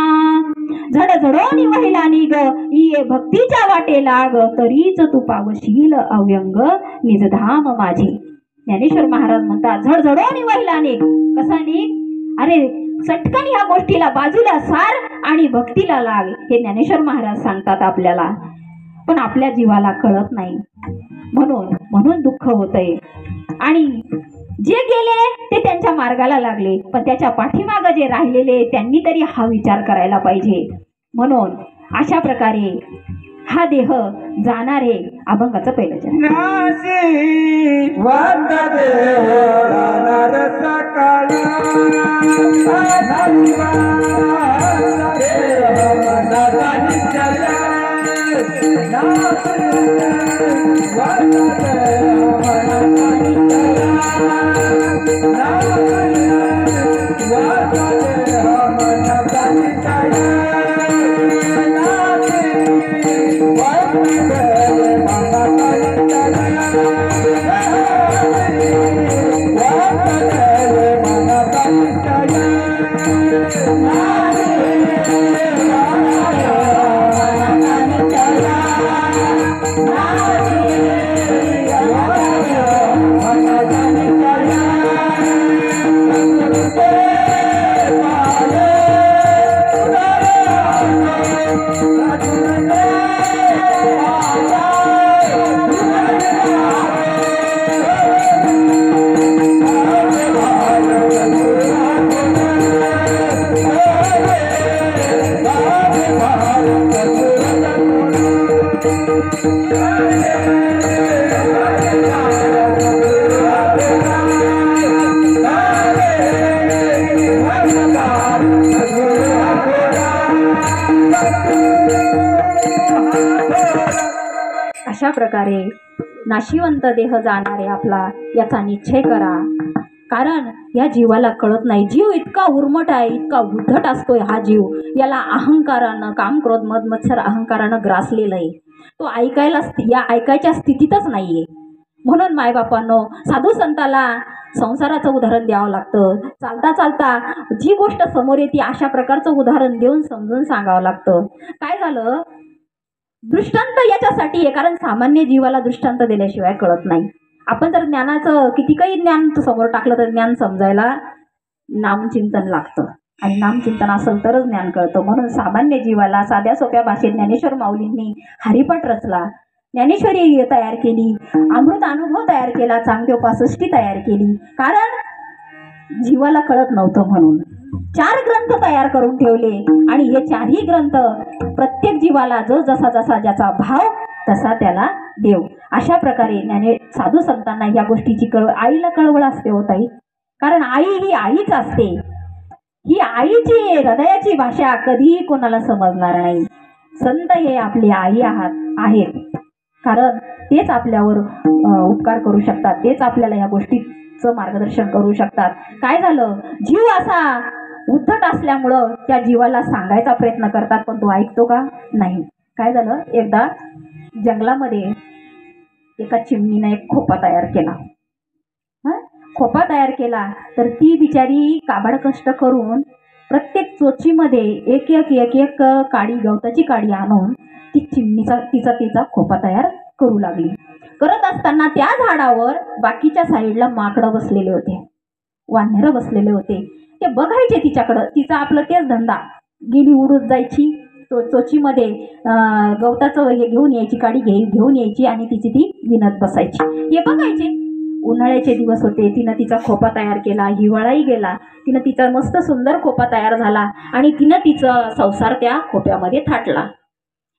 झडझडोनी वहिला निग, ये भक्तीच्या वाटे लाग, तरीच तू पावशील अव्यंग निजधाम माझी. ज्ञानेश्वर महाराज म्हणतात, झडझडोनी वहिला निग. कसा निग? अरे सटकन ह्या गोष्टीला बाजूला सार आणि भक्तीला लाग, हे ज्ञानेश्वर महाराज सांगतात आपल्याला. पण आपल्या जीवाला कळत नाही, म्हणून दुःख होतंय. आणि जे गेले ते त्यांच्या मार्गाला लागले, पण त्याच्या पाठीमागे जे राहिलेले त्यांनी तरी हा विचार करायला पाहिजे. म्हणून अशा प्रकारे हा देह जाणार आहे. अभंगाचं पहिलं चरण. नासी वांदा देव राहणार सकाळी, नासी वांदा देव मनाचा निश्चय, नासी वांदा देव मनाचा निश्चय, नासी वांदा देव मनाचा निश्चय. अशा प्रकारे नाशिवंत देह जाणारे आपला याचा निश्चय करा. कारण या जीवाला कळत नाही. जीव इतका उर्मट आहे, इतका उद्धट असतोय हा जीव. याला अहंकारानं, काम क्रोध मद मत्सर अहंकारानं ग्रासलेलं आहे. तो ऐकायच्या स्थितीतच नाहीये. म्हणून मायबापांनो, साधू संताला संसाराचं उदाहरण द्यावं लागतं. चालता चालता जी गोष्ट समोर येते अशा प्रकारचं उदाहरण देऊन समजून सांगावं लागतं. काय झालं, दृष्टांत याच्यासाठी आहे कारण सामान्य जीवाला दृष्टांत दिल्याशिवाय कळत नाही. आपण जर ज्ञानाचं किती काही ज्ञान समोर टाकलं तर ज्ञान समजायला नामचिंतन लागतं आणि नामचिंतन असेल तरच ज्ञान कळतं. म्हणून सामान्य जीवाला साध्या सोप्या भाषेत ज्ञानेश्वर माऊलींनी हरिपाठ रचला, ज्ञानेश्वरी तयार केली, अमृत अनुभव तयार केला, चांगदेव 65 तयार केली. कारण जीवाला कळत नव्हतं म्हणून 4 ग्रंथ तयार करून ठेवले आणि हे 4ही ग्रंथ प्रत्येक जीवाला जो जसा जसा ज्याचा भाव तसा त्याला देव. अशा प्रकारे साधू संतांना या गोष्टीची आईला कळवळ असते हो ताई. कारण आई ही आईच असते. ही आईची हृदयाची भाषा कधीही कोणाला समजणार नाही. संत हे आपली आई आहेत कारण तेच आपल्यावर उपकार करू शकतात, तेच आपल्याला या गोष्टीचं मार्गदर्शन करू शकतात. काय झालं, जीव असा उद्धट असल्यामुळं त्या जीवाला सांगायचा प्रयत्न करतात पण तो ऐकतो का नाही. काय झालं, एकदा जंगलामध्ये एका चिमणीने एक खोपा तयार केला. खोपा तयार केला तर ती बिचारी काबाड कष्ट करून प्रत्येक चोचीमध्ये एक एक काडी, गवताची काडी आणून ती तिचा खोपा तयार करू लागली. करत असताना त्या झाडावर बाकीच्या साईडला माकडं बसलेले होते, वानरं बसलेले होते. ते बघायचे तिच्याकडं. तिचा आपलं तेच धंदा, गेली उडून जायची चोचीमध्ये गवताचं हे घेऊन यायची, काडी घेऊन यायची आणि तिची ती विणत बसायची. हे बघायचे. उन्हाळ्याचे दिवस होते, तिनं तिचा खोपा तयार केला. हिवाळाही गेला, तिनं तिचा मस्त सुंदर खोपा तयार झाला आणि तिनं तिचा संसार त्या खोप्यामध्ये थाटला.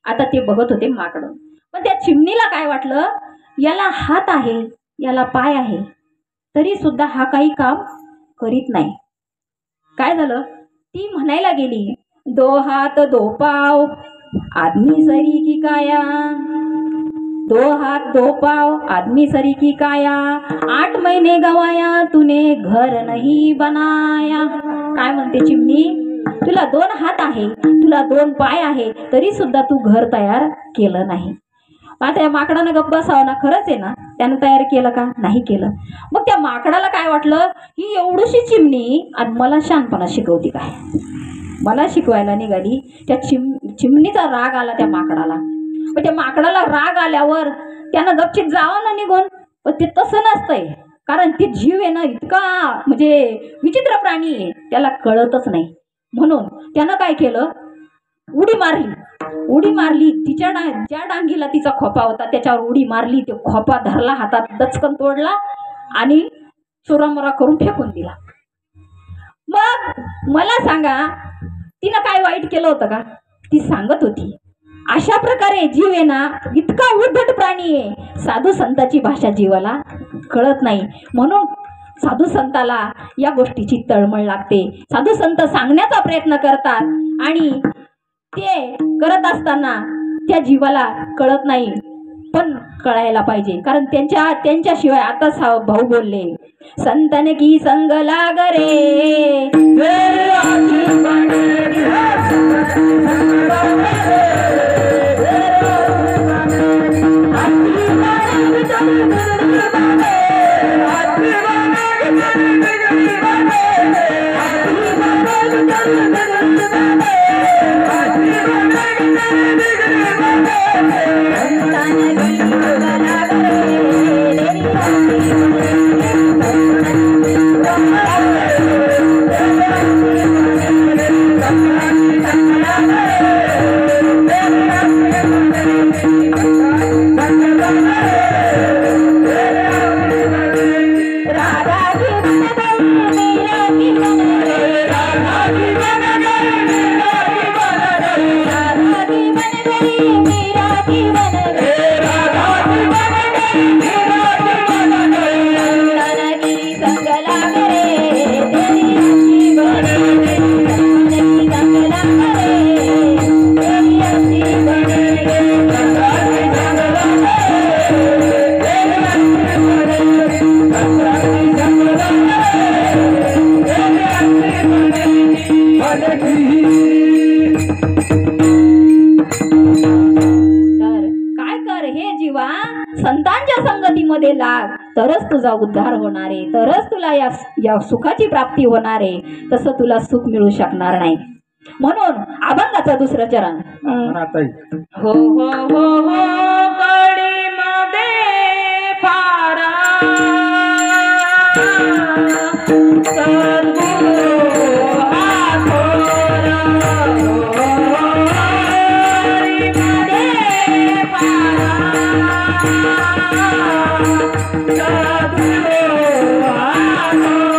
आता ते बघत होते माकडं. पण त्या चिमणीला काय वाटलं, याला हात आहे, याला पाय आहे, तरी सुद्धा हा काही काम करीत नाही. काय झालं, ती म्हणायला गेली, 2 हात 2 पाव आदमी सरी की काया, 2 हात 2 पाव आदमी सरी की काया, 8 महिने गवाया तूने घर नहीं बनाया. काय म्हणते चिमणी, तुला 2 हात आहे, तुला 2 पाय आहे, तरी सुद्धा तू घर तयार केलं नाही. आता या माकडानं गप्प बसावं ना, खरंच आहे ना, त्यानं तयार केलं का, नाही केलं. मग त्या माकडाला काय वाटलं, ही एवढीशी चिमणी आज मला शहाणपणा शिकवती काय, मला शिकवायला निघाली. त्या चिमणीचा राग आला त्या माकडाला. पण त्या माकडाला राग आल्यावर त्यानं गपचित जावं ना निघून. पण ते तसं नसतंय, कारण ती जीव आहे ना इतका म्हणजे विचित्र प्राणी आहे, त्याला कळतच नाही. म्हणून त्यानं काय केलं, उडी मारली. तिच्या ज्या डांगीला तिचा खोपा होता त्याच्यावर उडी मारली. तो खोपा धरला, हातात दचकन तोडला आणि चुरामुरा करून फेकून दिला. मग मला सांगा, तिनं काय वाईट केलं होतं का, ती सांगत होती. अशा प्रकारे जीव आहे ना इतका उद्धट प्राणी आहे. साधू संताची भाषा जीवाला कळत नाही. म्हणून साधू संताला या गोष्टीची तळमळ लागते. साधू संत सांगण्याचा प्रयत्न करतात आणि ते करत असताना त्या जीवाला कळत नाही, पण कळायला पाहिजे. कारण त्यांच्याशिवाय आताच भाऊ बोलले, संतन की संग लाग रे, तरच तुझा उद्धार होणार आहे, तरच तुला या सुखाची प्राप्ती होणार आहे. तसं तुला सुख मिळू शकणार नाही. म्हणून अभंगाचं दुसरं चरण. हो हो हो हो कडी मध्ये फारा सद्गुरु हा थोर. कडी मध्ये फारा सद्गुरु हा थोर.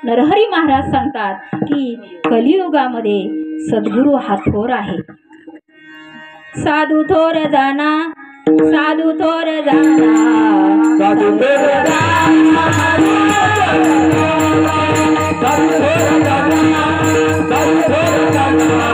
नरहरी महाराज सांगतात की कलियुगामध्ये सद्गुरु हा थोर आहे. साधू थोर जाना, साधू थोर जाना, साधू थोर जाना, साधू थोर जाना, साधू थोर जाना,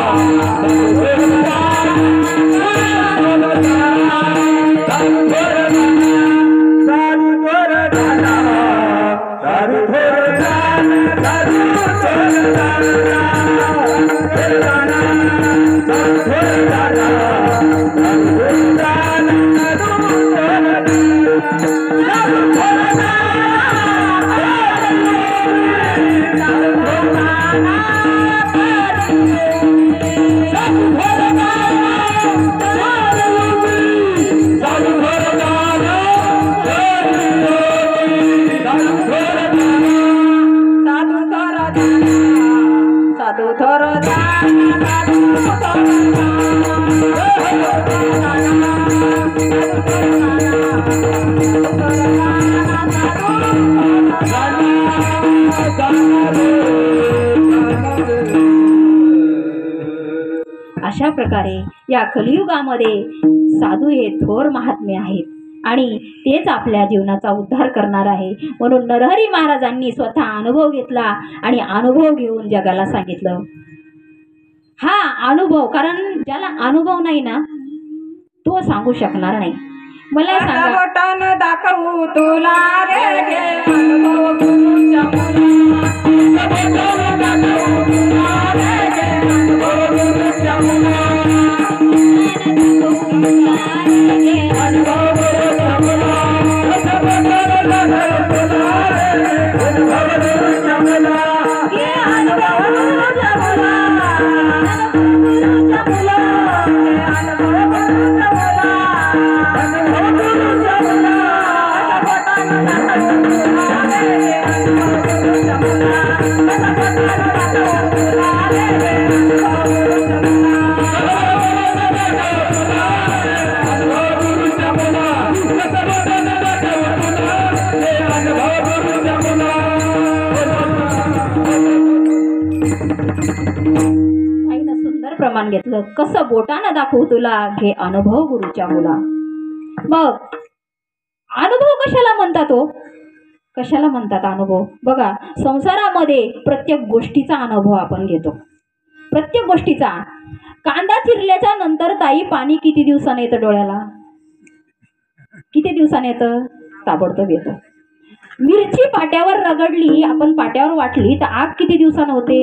साधू थोर अशा प्रकारे या कलियुगामध्ये साधू हे थोर महात्मे आहेत आणि तेच आपल्या जीवनाचा उद्धार करणार आहे. म्हणून नरहरी महाराजांनी स्वतः अनुभव घेतला आणि अनुभव घेऊन जगाला सांगितलं. हा अनुभव, कारण ज्याला अनुभव नाही ना तो सांगू शकणार नाही. मला सांगा, बोटानं दाखवू तुला रे घे अनुभव गुरूच्या मुला, बोटानं दाखवू तुला रे घे अनुभव गुरूच्या मुला, अनुभव गुरूच्या मुला, बोटानं दाखवू तुला रे घे अनुभव गुरूच्या मुला, घे अनुभव गुरूच्या मुला, गुरूच्या मुला, अनुभव गुरूच्या मुला. आईनं सुंदर प्रमाण घेतलं. कसं बोटानं दाखवू तुला घे अनुभव गुरुच्या मुला. मग अनुभव कशाला म्हणतात हो? कशाला म्हणतात अनुभव? बघा, संसारामध्ये प्रत्येक गोष्टीचा अनुभव आपण घेतो. प्रत्येक गोष्टीचा. कांदा चिरल्याच्या नंतर ताई पाणी किती दिवसाने येतं डोळ्याला? किती दिवसाने येतं? ताबडतोब येतं. मिरची पाट्यावर रगडली, आपण पाट्यावर वाटली तर आग किती दिवसानं होते?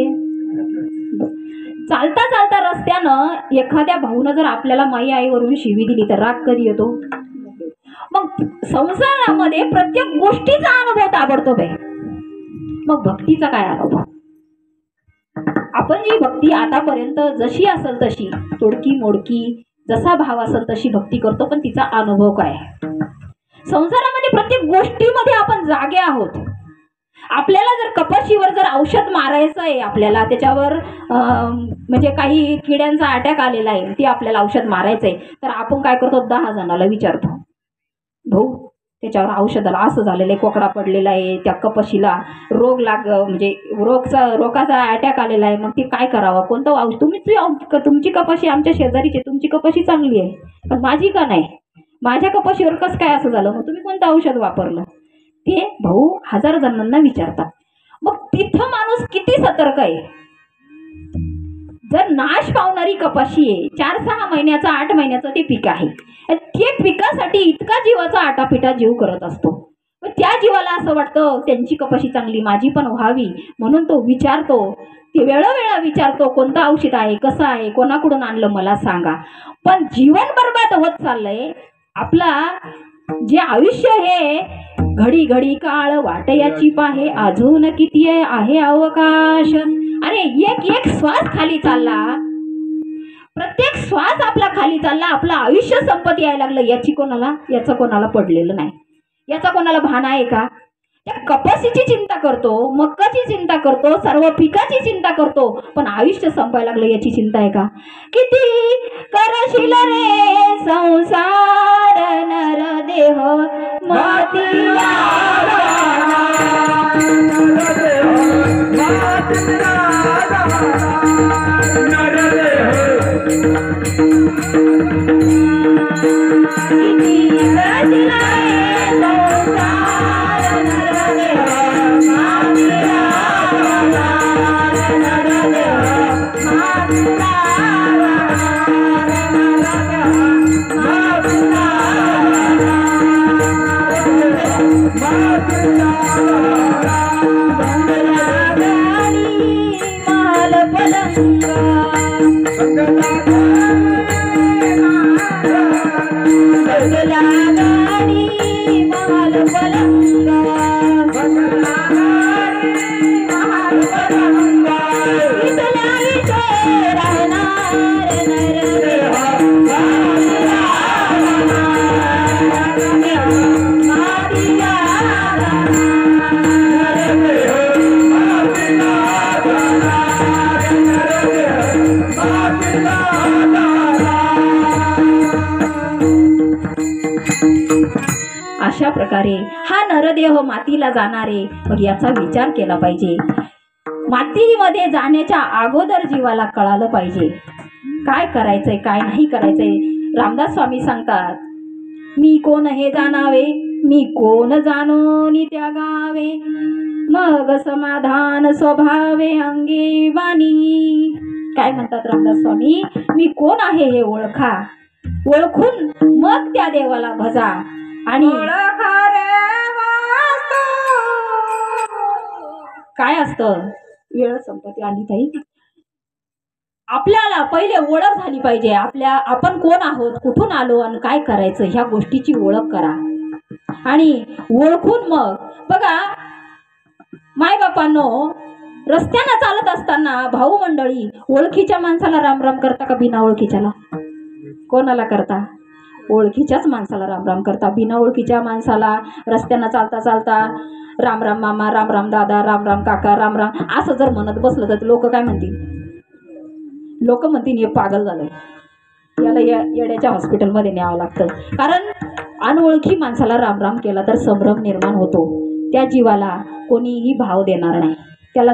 चालता चालता रस्त्यानं एखाद्या भाऊनं जर आपल्याला माई आईवरून शिवी दिली तर राग कधी येतो? मग संसारामध्ये प्रत्येक गोष्टीचा अनुभव ताबडतोब आहे. मग भक्तीचा काय अनुभव? आपण जी भक्ती आतापर्यंत जशी असेल तशी, तोडकी मोडकी जसा भाव असेल तशी भक्ती करतो, पण तिचा अनुभव काय? संसारामध्ये प्रत्येक गोष्टीमध्ये आपण जागे आहोत. आपल्याला जर कपाशीवर जर औषध मारायचं आहे, आपल्याला त्याच्यावर म्हणजे काही किड्यांचा अटॅक आलेला आहे, ते आपल्याला औषध मारायचं आहे, तर आपण काय करतो? 10 जणाला विचारतो, भाऊ त्याच्यावर औषधाला असं झालेलं आहे, कोकडा पडलेला आहे, त्या कपाशीला रोग म्हणजे रोगाचा अटॅक आलेला आहे, मग ते काय करावं? कोणतं औषध? तुमची कपाशी आमच्या शेजारीची, तुमची कपाशी चांगली आहे पण माझी का नाही? माझ्या कपाशीवर कसं काय असं झालं? मग तुम्ही कोणतं औषध वापरलं? ते भाऊ 1000 जणांना विचारतात. मग तिथं माणूस किती सतर्क आहे? जर नाश पावणारी कपाशी आहे, 4-6 महिन्याचा 8 महिन्याचं ते पीक आहे, ते पिकासाठी इतका जीवाचा आटापिटा जीव करत असतो. पण त्या जीवाला असं वाटतं त्यांची कपाशी चांगली, माझी पण व्हावी, म्हणून तो विचारतो. ते वेळोवेळा विचारतो, कोणतं औषध आहे, कसं आहे, कोणाकडून आणलं मला सांगा. पण जीवन बर्बाद होत चाललंय. आपला जे आयुष्य हे घडी घडी काळ वाटयाची पाहे, अजून किती आहे अवकाश. अरे एक एक श्वास खाली चालला, प्रत्येक श्वास आपला खाली चालला, आपलं आयुष्य संपत यायला लागलं. याचं कोणाला पडलेलं नाही, याचा कोणाला भान आहे का? त्या कपाशीची चिंता करतो, मक्काची चिंता करतो, सर्व पिकाची चिंता करतो, पण आयुष्य संपायला लागलं याची चिंता आहे का? किती करशील रे संसार नर देह मातीला, अशा प्रकारे हा नरदेह मातीला जाणारे. मग याचा विचार केला पाहिजे. मातीमध्ये जाण्याच्या अगोदर जीवाला कळालं पाहिजे काय करायचंय काय नाही करायचंय. रामदास स्वामी सांगतात, मी कोण हे जाणावे, मी कोण जाणोनी त्या गावे, मग समाधान स्वभावे अंगी वाणी. काय म्हणतात रामदास स्वामी? मी कोण आहे हे ओळखा, ओळखून मग त्या देवाला भजा. आणि काय असतं, वेळ संपत्ती आली ताई, आपल्याला पहिले ओळख झाली पाहिजे. आपण कोण आहोत, कुठून आलो आणि काय करायचं ह्या गोष्टीची ओळख करा. आणि ओळखून मग बघा, मायबापांनो, रस्त्यानं चालत असताना भाऊ मंडळी ओळखीच्या माणसाला राम राम करता का बिना ओळखीच्याला? कोणाला करता? ओळखीच्याच माणसाला राम राम करता. बिना ओळखीच्या माणसाला रस्त्यानं चालता चालता राम राम मामा, राम राम दादा, राम राम काका, राम राम असं जर म्हणत बसलं तर लोक काय म्हणतील? लोक म्हणतील हे पागल झालंय, याला येड्याच्या हॉस्पिटलमध्ये न्यावं लागतं. कारण अनोळखी माणसाला राम राम केला तर संभ्रम निर्माण होतो. त्या जीवाला कोणीही भाव देणार नाही. त्याला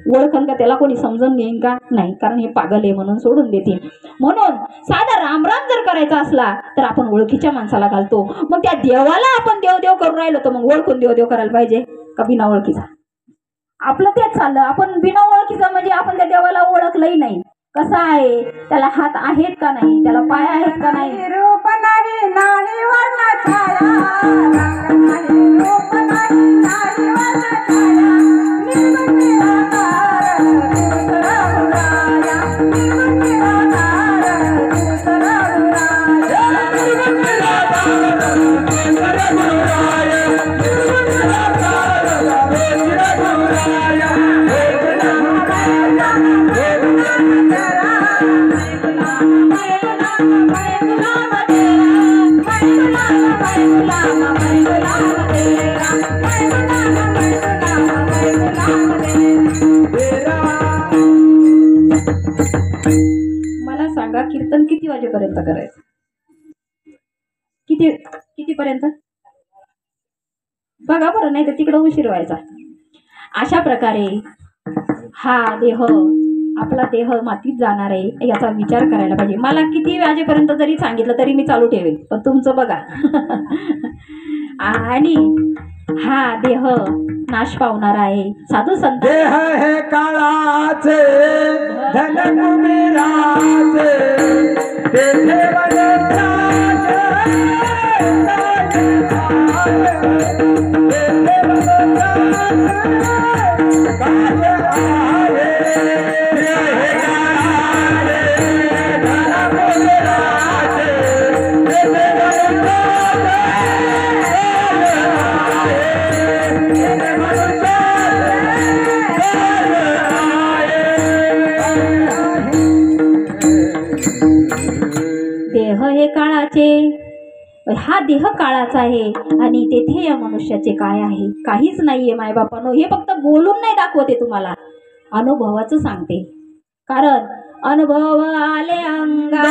ओळखन का, त्याला कोणी समजून घेईन का? नाही, कारण हे पागल आहे म्हणून सोडून देतील. म्हणून साधा रामराम जर करायचा असला तर आपण ओळखीच्या माणसाला घालतो. मग त्या देवाला आपण देवदेव करून राहिलो तर मग ओळखून देवदेव करायला पाहिजे का बिना ओळखीचा? आपलं तेच चाललं. आपण बिना ओळखीचा म्हणजे आपण त्या देवाला ओळखलंही नाही. कसा आहे, त्याला हात आहेत का नाही, त्याला पाय आहेत का नाही, रूप नाही, नाही वर्ण छाया, रंग नाही, रूप नाही, नाही मला सांगा कीर्तन किती वाजेपर्यंत करायचं? कितीपर्यंत? बघा बरं, नाही तर तिकडं उशीर व्हायचा. अशा प्रकारे हा देह, आपला देह मातीत जाणार आहे याचा विचार करायला पाहिजे. मला किती वाजेपर्यंत जरी सांगितलं तरी मी चालू ठेवेल, पण तुमचं बघा. आणि हा देह नाश पावणार आहे. साधू संत देह हे काळाचे धन कुबेराचे, तेथे वनराज देह हे काळाचे, हा देह काळाचा आहे आणि तेथे या मनुष्याचे काय आहे? काहीच नाहीये मायबापानो. हे फक्त बोलून नाही दाखवते तुम्हाला, अनुभवाचं सांगते. कारण अनुभव आले अंगा,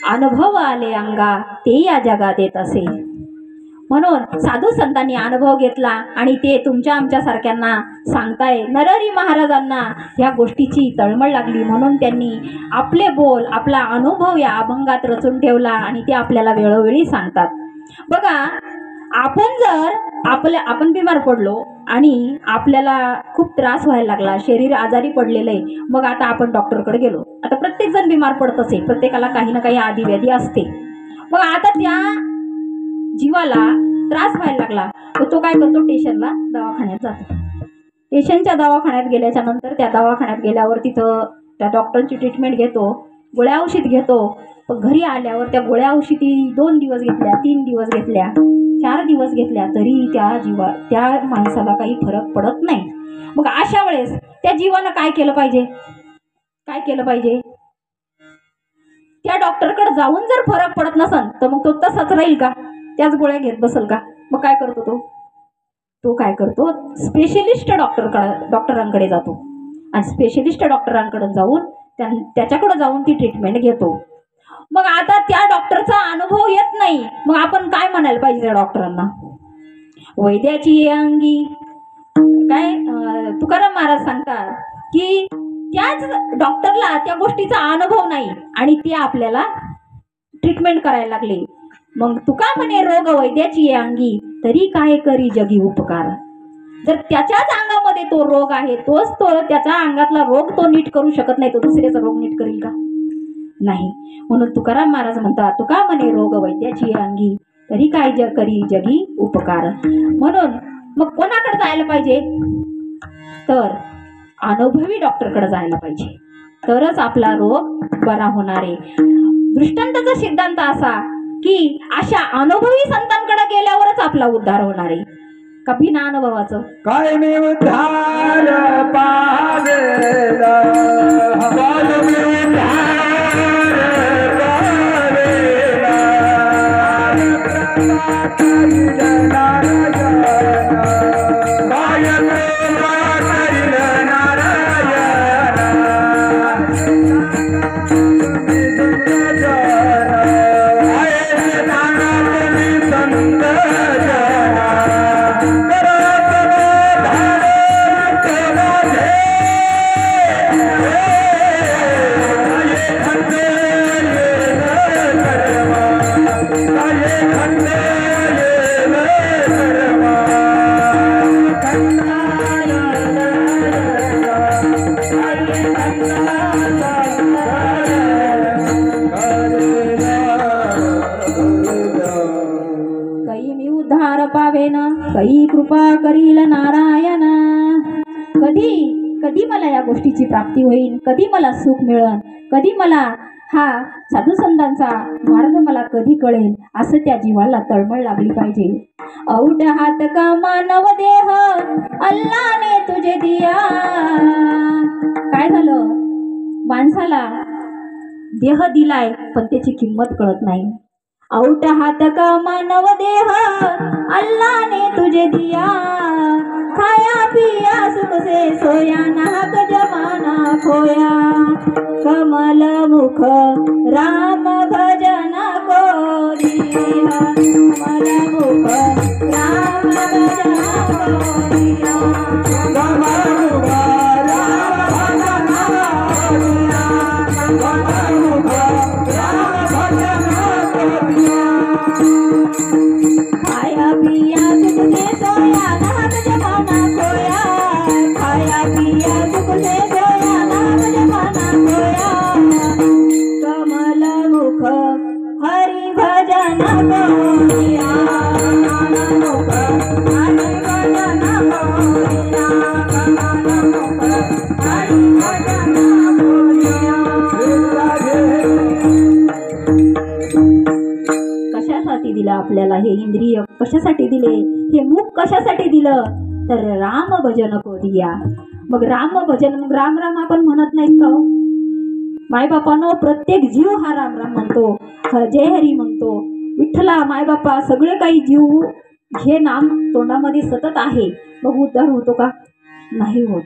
अनुभव आले अंगा ते या जगात येत असे. म्हणून साधू संतांनी अनुभव घेतला आणि ते तुमच्या आमच्या सारख्यांना सांगताय. नरहरी महाराजांना ह्या गोष्टीची तळमळ लागली म्हणून त्यांनी आपले बोल, आपला अनुभव या अभंगात रचून ठेवला आणि ते आपल्याला वेळोवेळी सांगतात. बघा, आपण बिमार पडलो आणि आपल्याला खूप त्रास व्हायला लागला, शरीर आजारी पडलेलं आहे. मग आता आपण डॉक्टरकडे गेलो. आता प्रत्येक जण बिमार पडत असे, प्रत्येकाला काही ना काही आदिव्याधी असते. मग आता त्या जीवाला त्रास व्हायला लागला, तो काय करतो? स्टेशनला दवाखान्यात जातो. स्टेशनच्या दवाखान्यात गेल्याच्या नंतर त्या दवाखान्यात गेल्यावर तिथं त्या डॉक्टरची ट्रीटमेंट घेतो, गोळ्या औषध घेतो. पण घरी आल्यावर त्या गोळ्या औषधी 2 दिवस घेतल्या, 3 दिवस घेतल्या, 4 दिवस घेतल्या, तरी त्या माणसाला काही फरक पडत नाही. मग अशा वेळेस त्या जीवानं काय केलं पाहिजे? त्या डॉक्टरकडे जाऊन जर फरक पडत नसेल तर मग तो तसाच राहील का? त्याच गोळ्या घेत बसेल का? मग काय करतो तो काय करतो? स्पेशलिस्ट डॉक्टरांकडे जातो आणि स्पेशलिस्ट डॉक्टरांकडे जाऊन त्याच्याकडे जाऊन ती ट्रीटमेंट घेतो. मग आता त्या डॉक्टरचा अनुभव येत नाही, मग आपण काय म्हणायला पाहिजे त्या डॉक्टरांना? वैद्याची अंगी काय तुकाराम महाराज सांगतात की त्याच डॉक्टरला त्या गोष्टीचा अनुभव नाही आणि ते आपल्याला ट्रीटमेंट करायला लागले. मग तुका म्हणे रोग वैद्याची अंगी, तरी काय करी जगी उपकार. जर त्याच्याच अंगामध्ये तो रोग आहे, त्याच्या अंगातला रोग तो नीट करू शकत नाही, तो दुसऱ्याचा रोग नीट करील का? नाही. म्हणून तुकाराम महाराज म्हणतात, तुका म्हणे रोग वैद्याची अंगी, तरी काय करी जगी उपकार. म्हणून मग कोणाकडे जायला पाहिजे? तर अनुभवी डॉक्टरकडे जायला पाहिजे, तरच आपला रोग बरा होणार आहे. दृष्टांताचा सिद्धांत असा की अशा अनुभवी संतांकडे गेल्यावरच आपला उद्धार होणार आहे. का बिना अनुभवाचं काय मी उद्धार पावेला, काय मी उद्धार पावेला, कई मी उद्धार पावेन, कई कृपा करील नारायण. कधी कधी मला या गोष्टीची प्राप्ती होईल, कधी मला सुख मिळेल, कधी मला हा साधू संतांचा मार्ग मला कधी कळेल, असं त्या जीवाला तळमळ लागली पाहिजे. औट हात का मानव देह अल्लाने तुझे दिया. काय झालं, माणसाला देह दिलाय पण त्याची किंमत कळत नाही. औट हात का मानव देह अल्लाने तुझे दिया. खाया पिया सुख से सोया, नाहक जमाना खोया. कमल मुख राम भजन को दिया. कमल मुख राम भजन को दिया. कमल मुख राम भजन को दिया. कमल मुख राम भजन को दिया. खाया पिया सुख से सोया, नाहक जमाना खोया. खाया पिया सुख से सोया, नाहक जमाना खोया. कमल मुख हरि भजन को दिया. कमल मुख हरि भजन को दिया. कमल मुख हरि भजन को दिया. कशासाठी दिलं आपल्याला हे इंद्रिय, कशासाठी दिले हे मुख, कशासाठी दिलं तर राम भजन को दिया. मग राम भजन, मग राम राम आपण म्हणत नाहीत का? मायबापानं प्रत्येक जीव हा राम राम म्हणतो, जय हरी म्हणतो. विठ्ठला मायबापा सगळे काही जीव हे नाम तोंडामध्ये सतत आहे, मग उद्धार होतो का? नाही होत.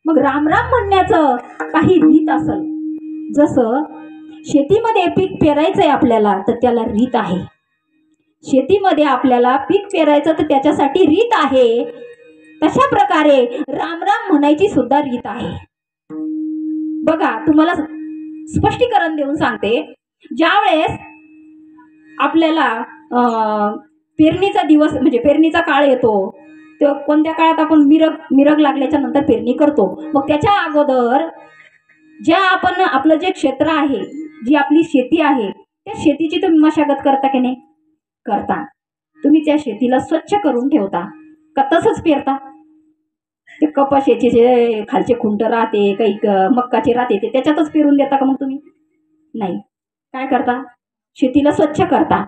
मग राम राम म्हणण्याचं काही रीत असेल. जसं शेतीमध्ये पीक पेरायचंय आपल्याला तर त्याला रीत आहे. शेतीमध्ये आपल्याला पीक पेरायचं तर त्याच्यासाठी रीत आहे. तशा प्रकारे राम राम म्हणायची सुद्धा रीत आहे. बघा, तुम्हाला स्पष्टीकरण देऊन सांगते. ज्यावेळेस आपल्याला पेरणीचा दिवस म्हणजे पेरणीचा काळ येतो, तर कोणत्या काळात आपण मिरग लागल्याच्या नंतर पेरणी करतो. मग त्याच्या अगोदर ज्या आपण आपलं जे क्षेत्र आहे, जी आपली शेती आहे, त्या शेतीची तुम्ही मशागत करता की नाही? करता. तुम्ही त्या शेतीला स्वच्छ करून ठेवता का तसंच पेरता? ते कपाशीचे जे खालचे खुंट राहते, काही मक्काचे राहते, ते त्याच्यातच पेरून देता का मग तुम्ही? नाही. काय करता? शेतीला स्वच्छ करता.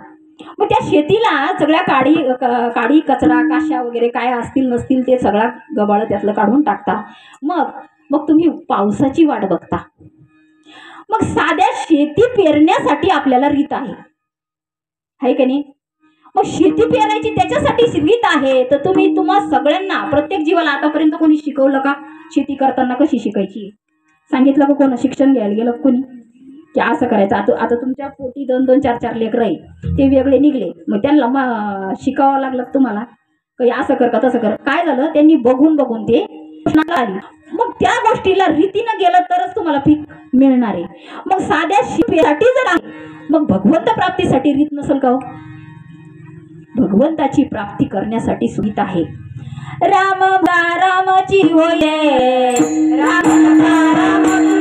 मग त्या शेतीला सगळ्या काडी कचरा काशा वगैरे काय असतील नसतील ते सगळा गबाळ त्यातलं काढून टाकता. मग तुम्ही पावसाची वाट बघता. मग साध्या शेती पेरण्यासाठी आपल्याला रीत आहे की नाही? मग शेती पेरायची त्याच्यासाठी रीत आहे. तर तुम्हा सगळ्यांना, प्रत्येक जीवाला आतापर्यंत कोणी शिकवलं का? शेती करताना कशी शिकायची सांगितलं का? कोण शिक्षण घ्यायला गेलं कोणी की असं करायचं? आता तुमच्या पोटी 2-2, 4-4 लेकरं आहे, ते वेगळे निघले, मग त्यांना शिकावं लागलं तुम्हाला काही असं कर का तसं कर. काय झालं? त्यांनी बघून ते आली. मग त्या गोष्टीला रीतीनं गेलं तरच तुम्हाला पीक मिळणार आहे. मग साध्या शेतीसाठी जर आहे, मग भगवंत प्राप्तीसाठी रीत नसेल का? भगवंताची प्राप्ती करण्यासाठी सुविधा आहे. राम रामाची होये, राम रामाची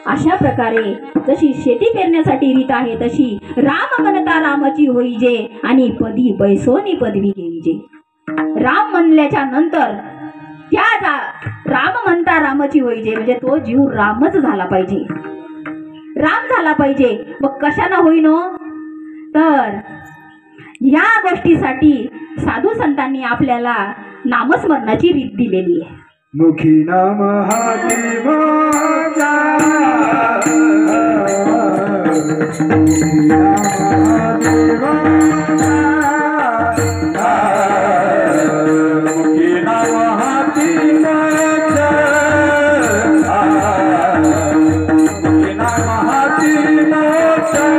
अशा प्रकारे जशी शेती पेरण्यासाठी रीत आहे, तशी राम म्हणता रामाची होईजे आणि पदी बैसोनी पदवी घेईजे. राम म्हणल्याच्या नंतर त्या राम म्हणता रामाची होईजे म्हणजे तो जीव रामच झाला पाहिजे, राम झाला पाहिजे. मग कशानं होईनो तर या गोष्टीसाठी साधू संतांनी आपल्याला नामस्मरणाची रीत दिलेली आहे. मुखी नाम हाती माझा, मुखी नाम हाती माझा, मुखी नाम हाती माझा, मुखी नाम हाती माझा,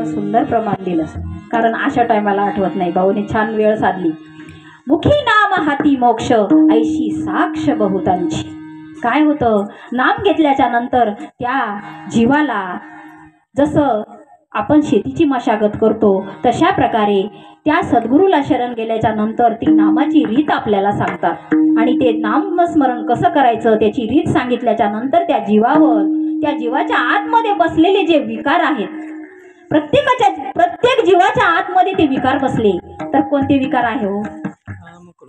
सुंदर प्रमाण दिलं, कारण अशा टायमाला आठवत नाही. भाऊने छान वेळ साधली. मुखी नाम हाती मोक्ष ऐशी साक्ष बहुतांची. काय होतं, नाम घेतल्याच्या नंतर त्या जीवाला जसं आपण शेतीची मशागत करतो तशा प्रकारे त्या सद्गुरूला शरण गेल्याच्या नंतर ती नामाची रीत आपल्याला सांगतात. आणि ते नामस्मरण कसं करायचं त्याची रीत सांगितल्याच्या नंतर त्या जीवावर, त्या जीवाच्या आतमध्ये बसलेले जे विकार आहेत, प्रत्येक जीवाच्या आतमध्ये ते विकार बसले. तर कोणते विकार आहे हो?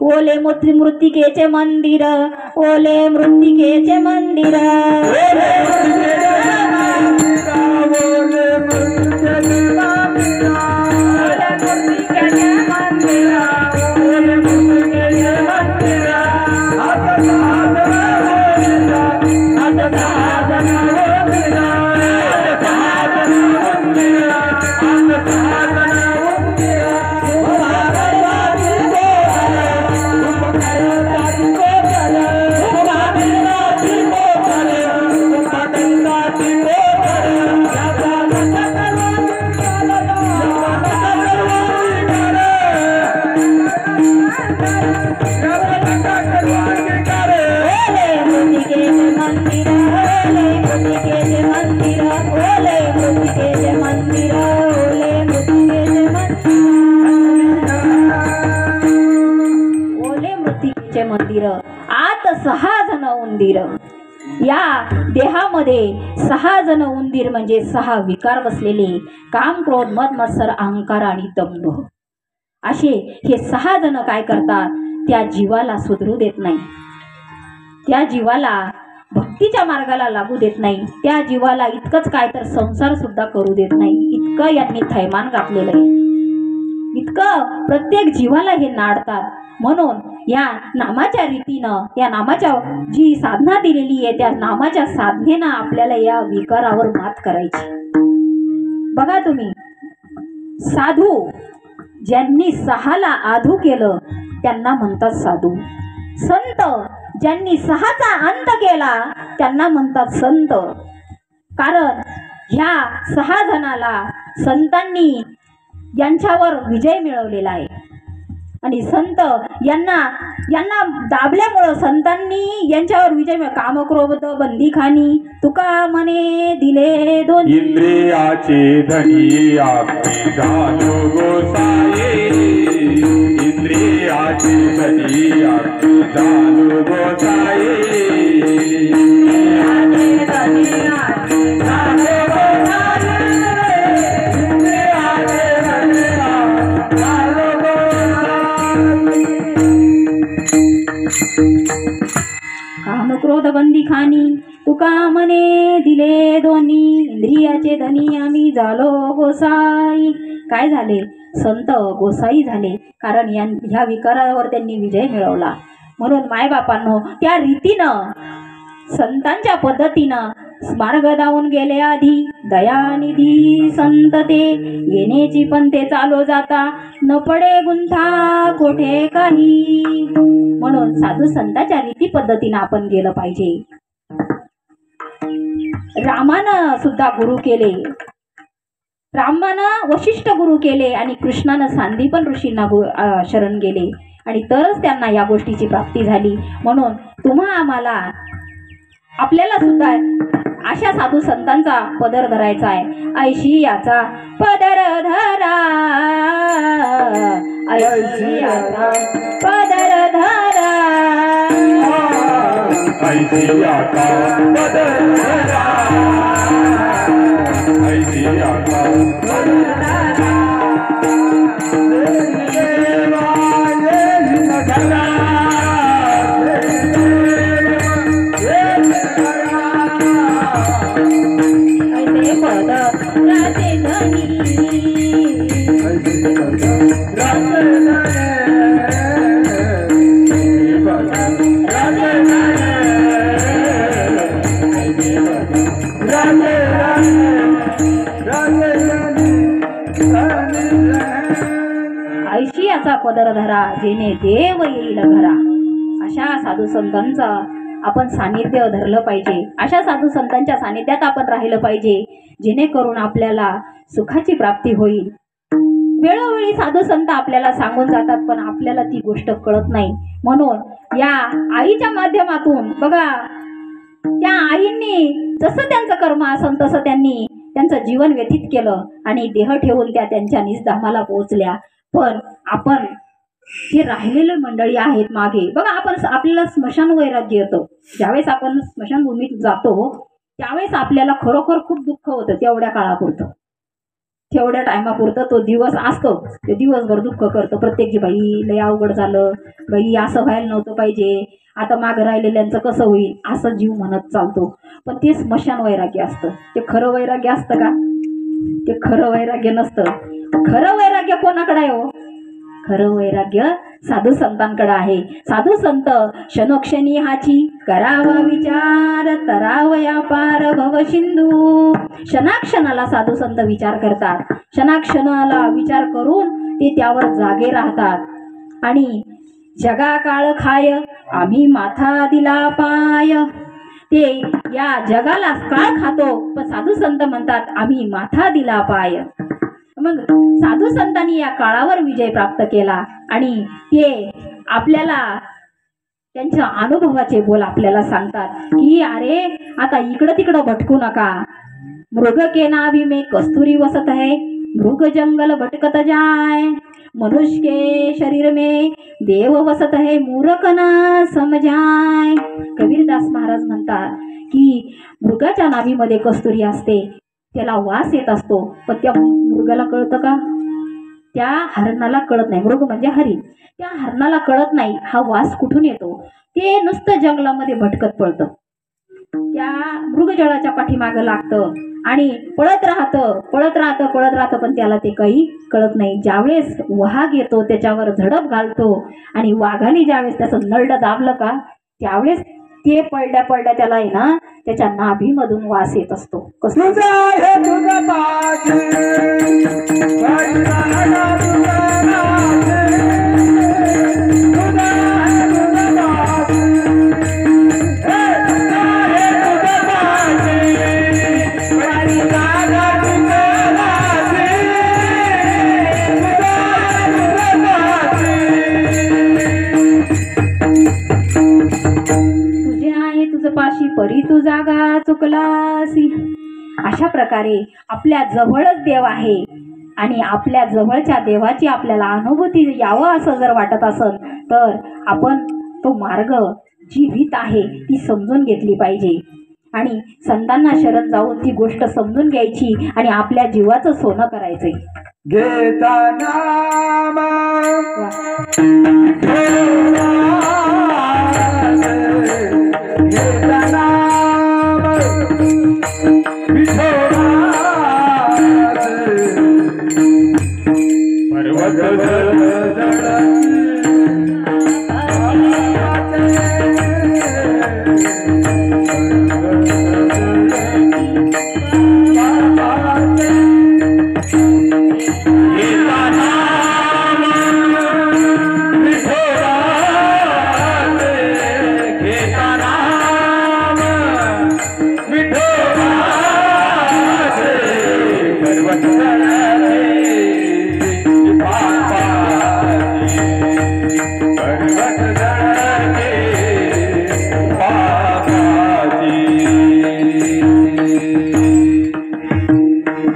ओले मृत्तिकेचे मंदिर, ओले मृत्तिकेचे मंदिर, मंदिर आत 6 जण उंदीर. या देहामध्ये 6 जण उंदीर म्हणजे 6 विकार बसलेले, काम क्रोध मद मत्सर अहंकार आणि दंभ. असे हे 6 जण काय करतात, त्या जीवाला सुधरू देत नाही, त्या जीवाला भक्तीच्या मार्गाला लागू देत नाही, त्या जीवाला इतकंच काय तर संसार सुद्धा करू देत नाही. इतकं यांनी थैमान घातलेलं आहे, इतकं प्रत्येक जीवाला हे नाडतात. म्हणून या नामाच्या रीतीनं, या नामाच्या जी साधना दिलेली आहे त्या नामाच्या साधनेनं आपल्याला या विकारावर मात करायची. बघा तुम्ही, साधू ज्यांनी 6ला आधू केलं त्यांना म्हणतात साधू. संत ज्यांनी 6चा अंत केला त्यांना म्हणतात संत. कारण ह्या 6 जणाला संतांनी यांच्यावर विजय मिळवलेला आहे. आणि संत यांना दाबल्यामुळं संतांनी यांच्यावर विजय मिळव. कामक्रोध बंदीखानी तुका मने दिले 2 इंद्रियाचे धनी आपली झालो गोसाई, इंद्रियाचे धनी आपली झालो गोसाई, इंद्रियाचे धनी आपली झालो गोसाई, इंद्रियाचे धनी आपली झालो कामक्रोध बंदीखानी तुका मने दिले 2, इंद्रियाचे धनी आम्ही झालो गोसाई. काय झाले, संत गोसाई झाले, कारण ह्या विकारावर त्यांनी विजय मिळवला. म्हणून मायबापांनो त्या रीतीनं संतांच्या पद्धतीनं मार्ग धावून गेले आधी दयानिधी संत ते येण्याची पण ते चालू जाता न पडे गुंथा कोठे काही. म्हणून साधू संतांच्या रीती पद्धतीनं आपण गेलं पाहिजे. रामानं सुद्धा गुरु केले, रामानं वशिष्ठ गुरु केले आणि कृष्णानं सांदीपन ऋषींना शरण गेले आणि तरच त्यांना या गोष्टीची प्राप्ती झाली. म्हणून तुम्हा आम्हाला आपल्याला सुद्धा अशा साधू संतांचा पदर धरायचा आहे. ऐशी याचा पदर धरा, ऐशी याचा पदर धरा, ऐशी याचा पदर धरा, ऐशी याचा पदर धरा. देवा येईल घरा, ऐसे पद राजे धनी, ऐशी याचा पदर धरा जेणे देव येईल घरा. अशा साधू संतांचा आपण सानिध्य धरलं पाहिजे. अशा साधू संतांच्या सानिध्यात आपण राहिलं पाहिजे जेणेकरून आपल्याला सुखाची प्राप्ती होईल. वेळोवेळी साधू संत आपल्याला सांगून जातात पण आपल्याला ती गोष्ट कळत नाही. म्हणून या आईच्या माध्यमातून बघा, त्या आईंनी जसं त्यांचं कर्म असन तसं त्यांनी त्यांचं जीवन व्यतीत केलं आणि देह ठेवून त्या त्यांच्या निजधामाला पोहोचल्या. पण आपण जे राहिलेले मंडळी आहेत मागे बघा, आपण आपल्याला स्मशान वैराग्य येतं. ज्यावेळेस आपण स्मशानभूमीत जातो त्यावेळेस आपल्याला खरोखर खूप दुःख होतं. तेवढ्या काळापुरतं, तेवढ्या टायमापुरतं तो दिवस असतो. ते दिवसभर दुःख करतो प्रत्येक जी, बाई लय अवघड झालं, बाई असं व्हायला नव्हतं पाहिजे, आता मागं राहिलेल्यांचं कसं होईल, असं जीव म्हणत चालतो. पण ते स्मशान वैराग्य असतं. ते खरं वैराग्य असतं का? ते खरं वैराग्य नसतं. खरं वैराग्य कोणाकडे आहे हो? खरं वैराग्य साधू संतांकडे आहे. साधू संत क्षणोक्षणी हाची करावा विचार, तरावया पार भव सिंधू. क्षणाक्षणाला साधू संत विचार करतात. क्षणाक्षणाला विचार करून ते त्यावर जागे राहतात आणि जगा काळ खाय आम्ही माथा दिला पाय. ते या जगाला काळ खातो पण साधू संत म्हणतात आम्ही माथा दिला पाय. मग साधू संतांनी या काळावर विजय प्राप्त केला आणि ते आपल्याला त्यांच्या अनुभवाचे बोल आपल्याला सांगतात की अरे आता इकडं तिकडं भटकू नका. मृग के नाभी में कस्तुरी वसत है, मृग जंगल भटकत जाय, मनुष्य के शरीर में देव वसत है, मूर्ख ना समजाय. कबीरदास महाराज म्हणतात की मृगाच्या नाभीमध्ये कस्तुरी असते, त्याला वास येत असतो, पण त्या मृगाला कळतं का? त्या हरणाला कळत नाही. मृग म्हणजे हरिण. त्या हरणाला कळत नाही हा वास कुठून येतो. ते नुसतं जंगलामध्ये भटकत पळतं, त्या मृगजळाच्या पाठीमागं लागतं आणि पळत राहतं पण त्याला ते काही कळत नाही. ज्यावेळेस वाघ येतो त्याच्यावर झडप घालतो आणि वाघाने ज्यावेळेस त्याचं नळड दाबलं का त्यावेळेस ते पडल्या त्याला आहे ना त्याच्या नाभीमधून वास येत असतो. कसं पाशी परी तू जागा चुकलासी. अशा प्रकारे आपल्या जवळच देव आहे आणि आपल्या जवळच्या देवाची आपल्याला अनुभूती यावं असं जर वाटत असेल तर आपण तो मार्ग जी रीत आहे ती समजून घेतली पाहिजे आणि संतांना शरण जाऊन ती गोष्ट समजून घ्यायची आणि आपल्या जीवाचं सोनं करायचंय. घेता नाम पर्वत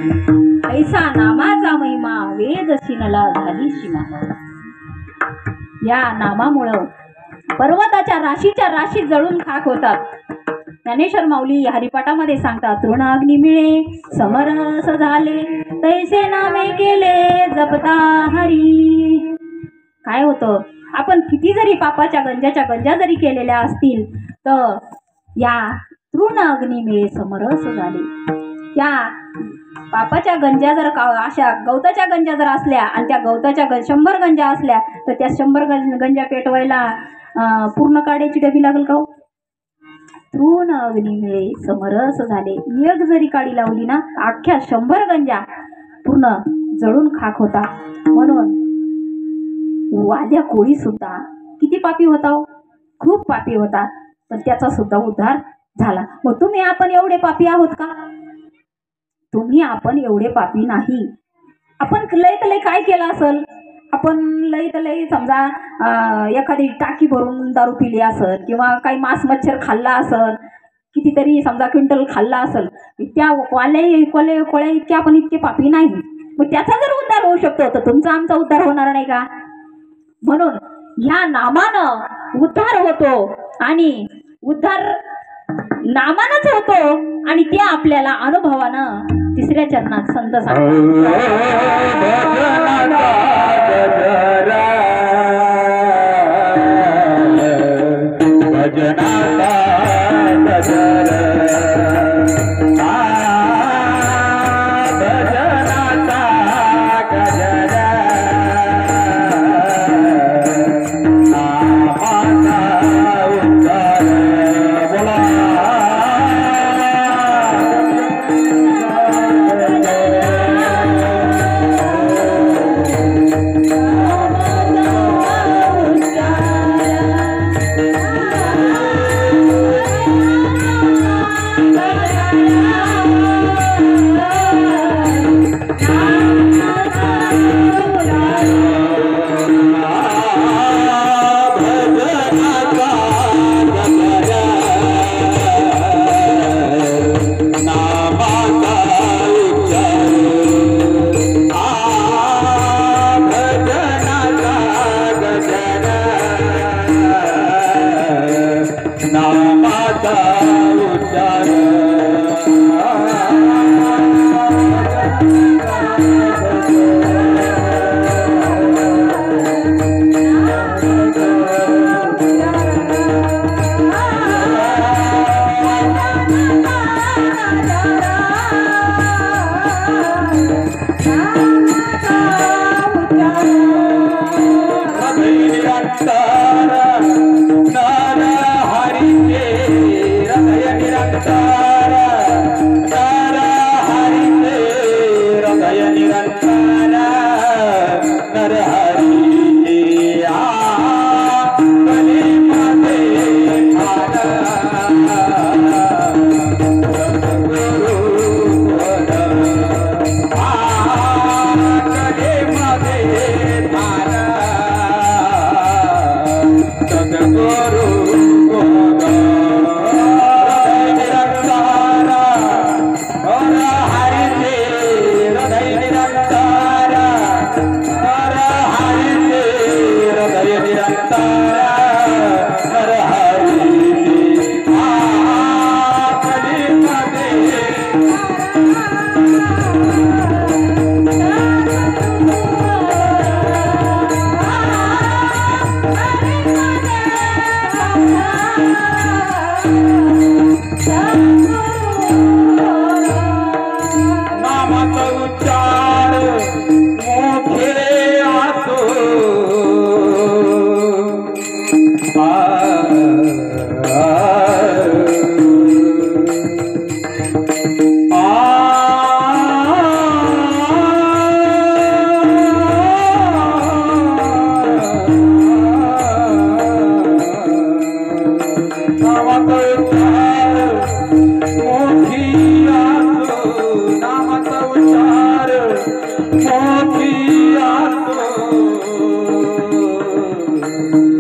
ऐसा नामाचा महिमा वेद शिनला झाली सीमा. या नामामुळं पर्वताच्या राशी जळून खाक होतात. ज्ञानेश्वर माऊली हरिपाठामध्ये सांगतात, तृण अग्नी मिळे समरस झाले तैसे नामे केले जपता हरी. काय होतं, आपण किती जरी पापाच्या गंजा जरी केलेल्या असतील तर या तृण अग्नी मिळे समरस झाले. त्या पापाच्या गंजा जर अशा गवताच्या गंजा जर असल्या आणि त्या गवताच्या 100 गंजा असल्या तर त्या 100 गंजा पेटवायला पूर्ण काड्याची डबी लागल का? तृण अग्नी मिळे समरस झाले. एक जरी काडी लावली ना अख्ख्या 100 गंजा पूर्ण जळून खाक होता. म्हणून वाद्या कोळी सुद्धा किती पापी होता, खूप पापी होता, पण त्याचा सुद्धा उद्धार झाला. मग तुम्ही आपण एवढे पापी आहोत का? तुम्ही आपण एवढे पापी नाही. आपण लय काय केलं असेल, आपण लय समजा एखादी टाकी भरून दारू पिली असेल किंवा काही मांस मच्छर खाल्ला असेल, कितीतरी समजा क्विंटल खाल्ला असेल, त्या कोळ्या इतके आपण इतके पापी नाही. मग त्याचा जर उद्धार होऊ शकतो तर तुमचा आमचा उद्धार होणार नाही का? म्हणून ह्या नामानं उद्धार होतो आणि उद्धार नामानच होतो आणि ते आपल्याला अनुभवानं तिसऱ्या चरणात संत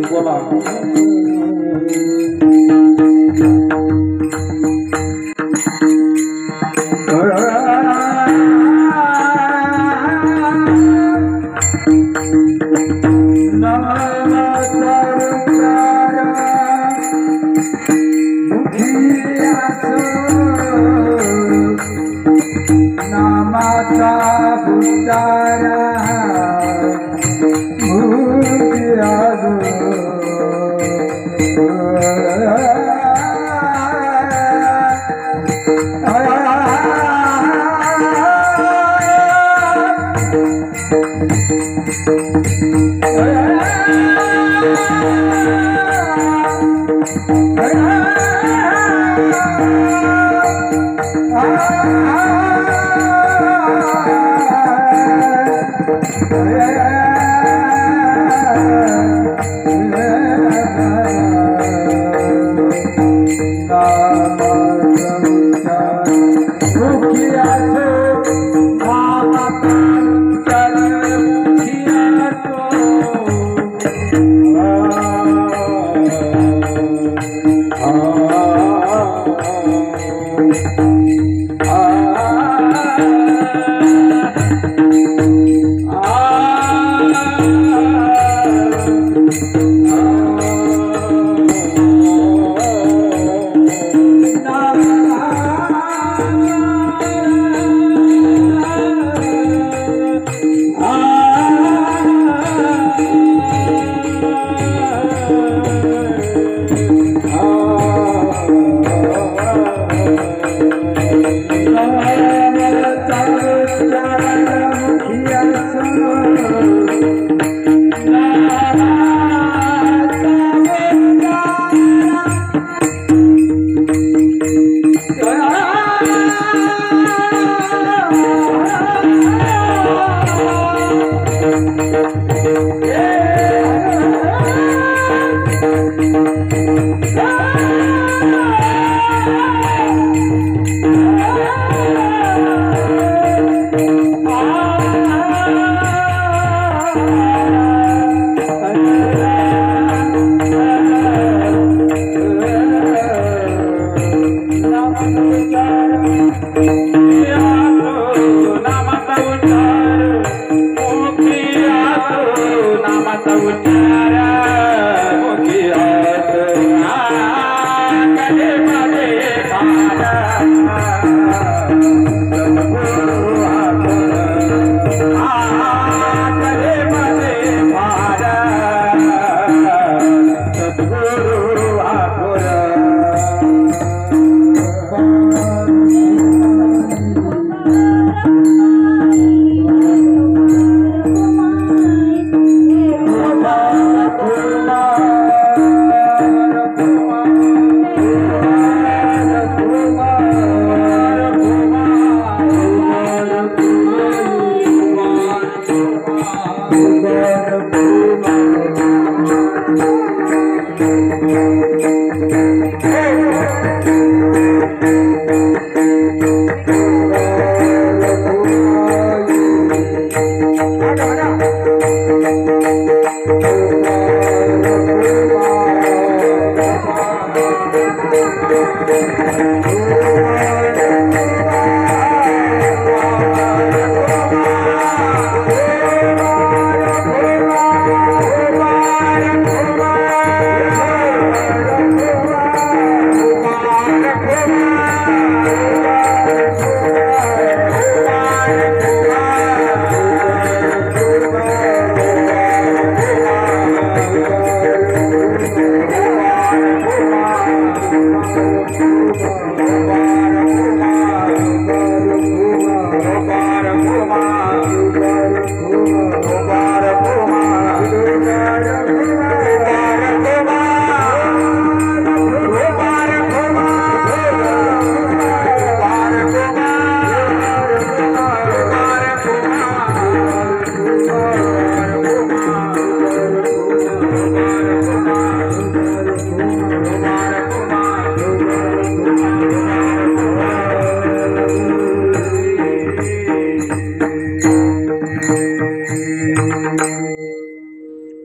बोला नामाचा उच्चारा मुक्ती आजो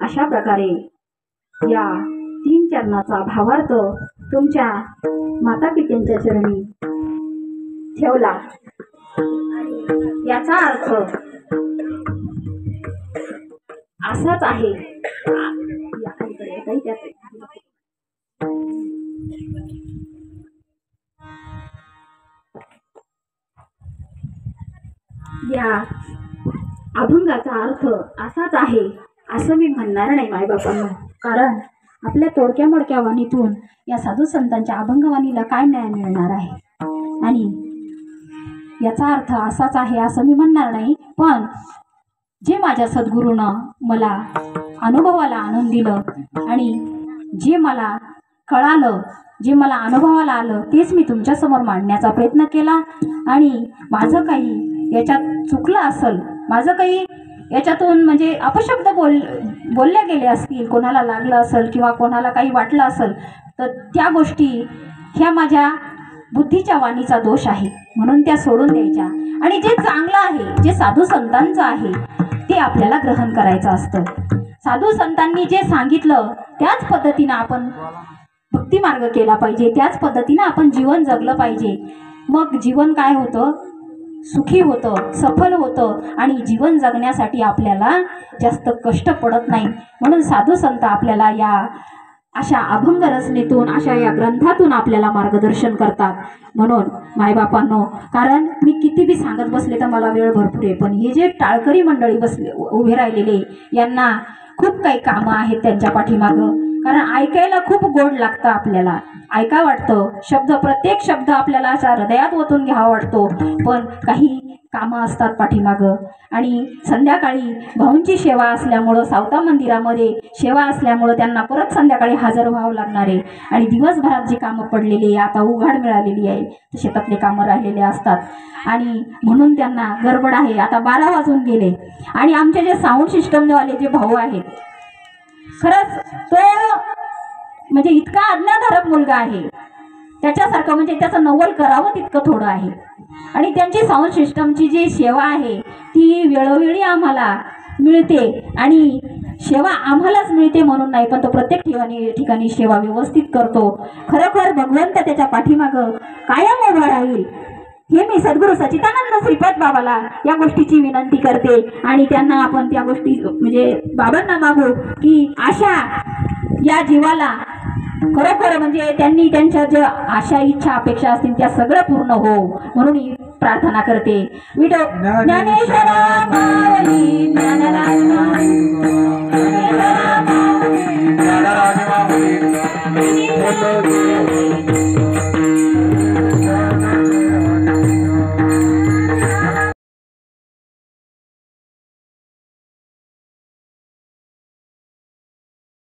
अशा प्रकारे या 3 चरणाचा भावार्थ तुमच्या माता पित्यांच्या चरणी ठेवला। याचा अर्थ असाच आहे। या अभंगाचा अर्थ असाच आहे असं मी म्हणणार नाही मायबापांना, कारण आपल्या तोडक्या मोडक्या वाणीतून या साधू संतांच्या अभंगवाणीला काय न्याय मिळणार आहे आणि याचा अर्थ असाच आहे असं मी म्हणणार नाही. पण जे माझ्या सद्गुरूनं मला अनुभवाला आणून दिलं आणि जे मला कळालं, जे मला अनुभवाला आलं तेच मी तुमच्यासमोर मांडण्याचा प्रयत्न केला. आणि माझं काही याच्यात चुकलं असेल, माझं काही याच्यातून म्हणजे अपशब्द बोलले गेले असतील, कोणाला लागलं असेल किंवा कोणाला काही वाटलं असेल, तर त्या गोष्टी ह्या माझ्या बुद्धीच्या वाणीचा दोष आहे, म्हणून त्या सोडून द्यायच्या. आणि जे चांगलं आहे, जे साधू संतांचं आहे ते आपल्याला ग्रहण करायचं असतं. साधू संतांनी जे सांगितलं त्याच पद्धतीनं आपण भक्तिमार्ग केला पाहिजे, त्याच पद्धतीनं आपण जीवन जगलं पाहिजे. मग जीवन काय होतं, सुखी होतं, सफल होतं आणि जीवन जगण्यासाठी आपल्याला जास्त कष्ट पडत नाही. म्हणून साधू संत आपल्याला या अशा अभंग रचनेतून, अशा या ग्रंथातून आपल्याला मार्गदर्शन करतात. म्हणून मायबापांनो, कारण मी किती बी सांगत बसले तर मला वेळ भरपूर आहे, पण हे जे टाळकरी मंडळी बसले उभे राहिलेले यांना खूप काही कामं आहेत त्यांच्या पाठीमागं. कारण ऐकायला खूप गोड लागतं, आपल्याला ऐका वाटतं, शब्द प्रत्येक शब्द आपल्याला असा हृदयात ओतून घ्यावा वाटतो, पण काही कामं असतात पाठीमागं. आणि संध्याकाळी भाऊंची सेवा असल्यामुळं, सावता मंदिरामध्ये सेवा असल्यामुळं त्यांना परत संध्याकाळी हजर व्हावं लागणार आहे. आणि दिवसभरात जी कामं पडलेली, आता उघाड मिळालेली आहे, शेतातले कामं राहिलेले असतात आणि म्हणून त्यांना गडबड आहे. आता 12 वाजून गेले आणि आमचे जे साऊंड सिस्टमवाले जे भाऊ आहेत, खरंच तो म्हणजे इतका आज्ञाधारक मुलगा आहे, त्याच्यासारखं म्हणजे त्याचं नवल करावं तितकं थोडं आहे. आणि त्यांची साऊंड सिस्टमची जी सेवा आहे ती वेळोवेळी आम्हाला मिळते आणि सेवा आम्हालाच मिळते म्हणून नाही, पण तो प्रत्येक ठिकाणी सेवा व्यवस्थित करतो. खरोखर भगवंत त्याच्या पाठीमागं कायम उभा राहील हे मी सद्गुरू सच्चिदानंद श्रीपाद बाबाला या गोष्टीची विनंती करते. आणि त्यांना आपण त्या गोष्टी म्हणजे बाबांना मागू की आशा या जीवाला खरोखर म्हणजे त्यांनी त्यांच्या ज्या आशा इच्छा अपेक्षा असतील त्या सगळं पूर्ण हो म्हणून ही प्रार्थना करते. विठो ज्ञानेश्वरा माऊली ज्ञानराज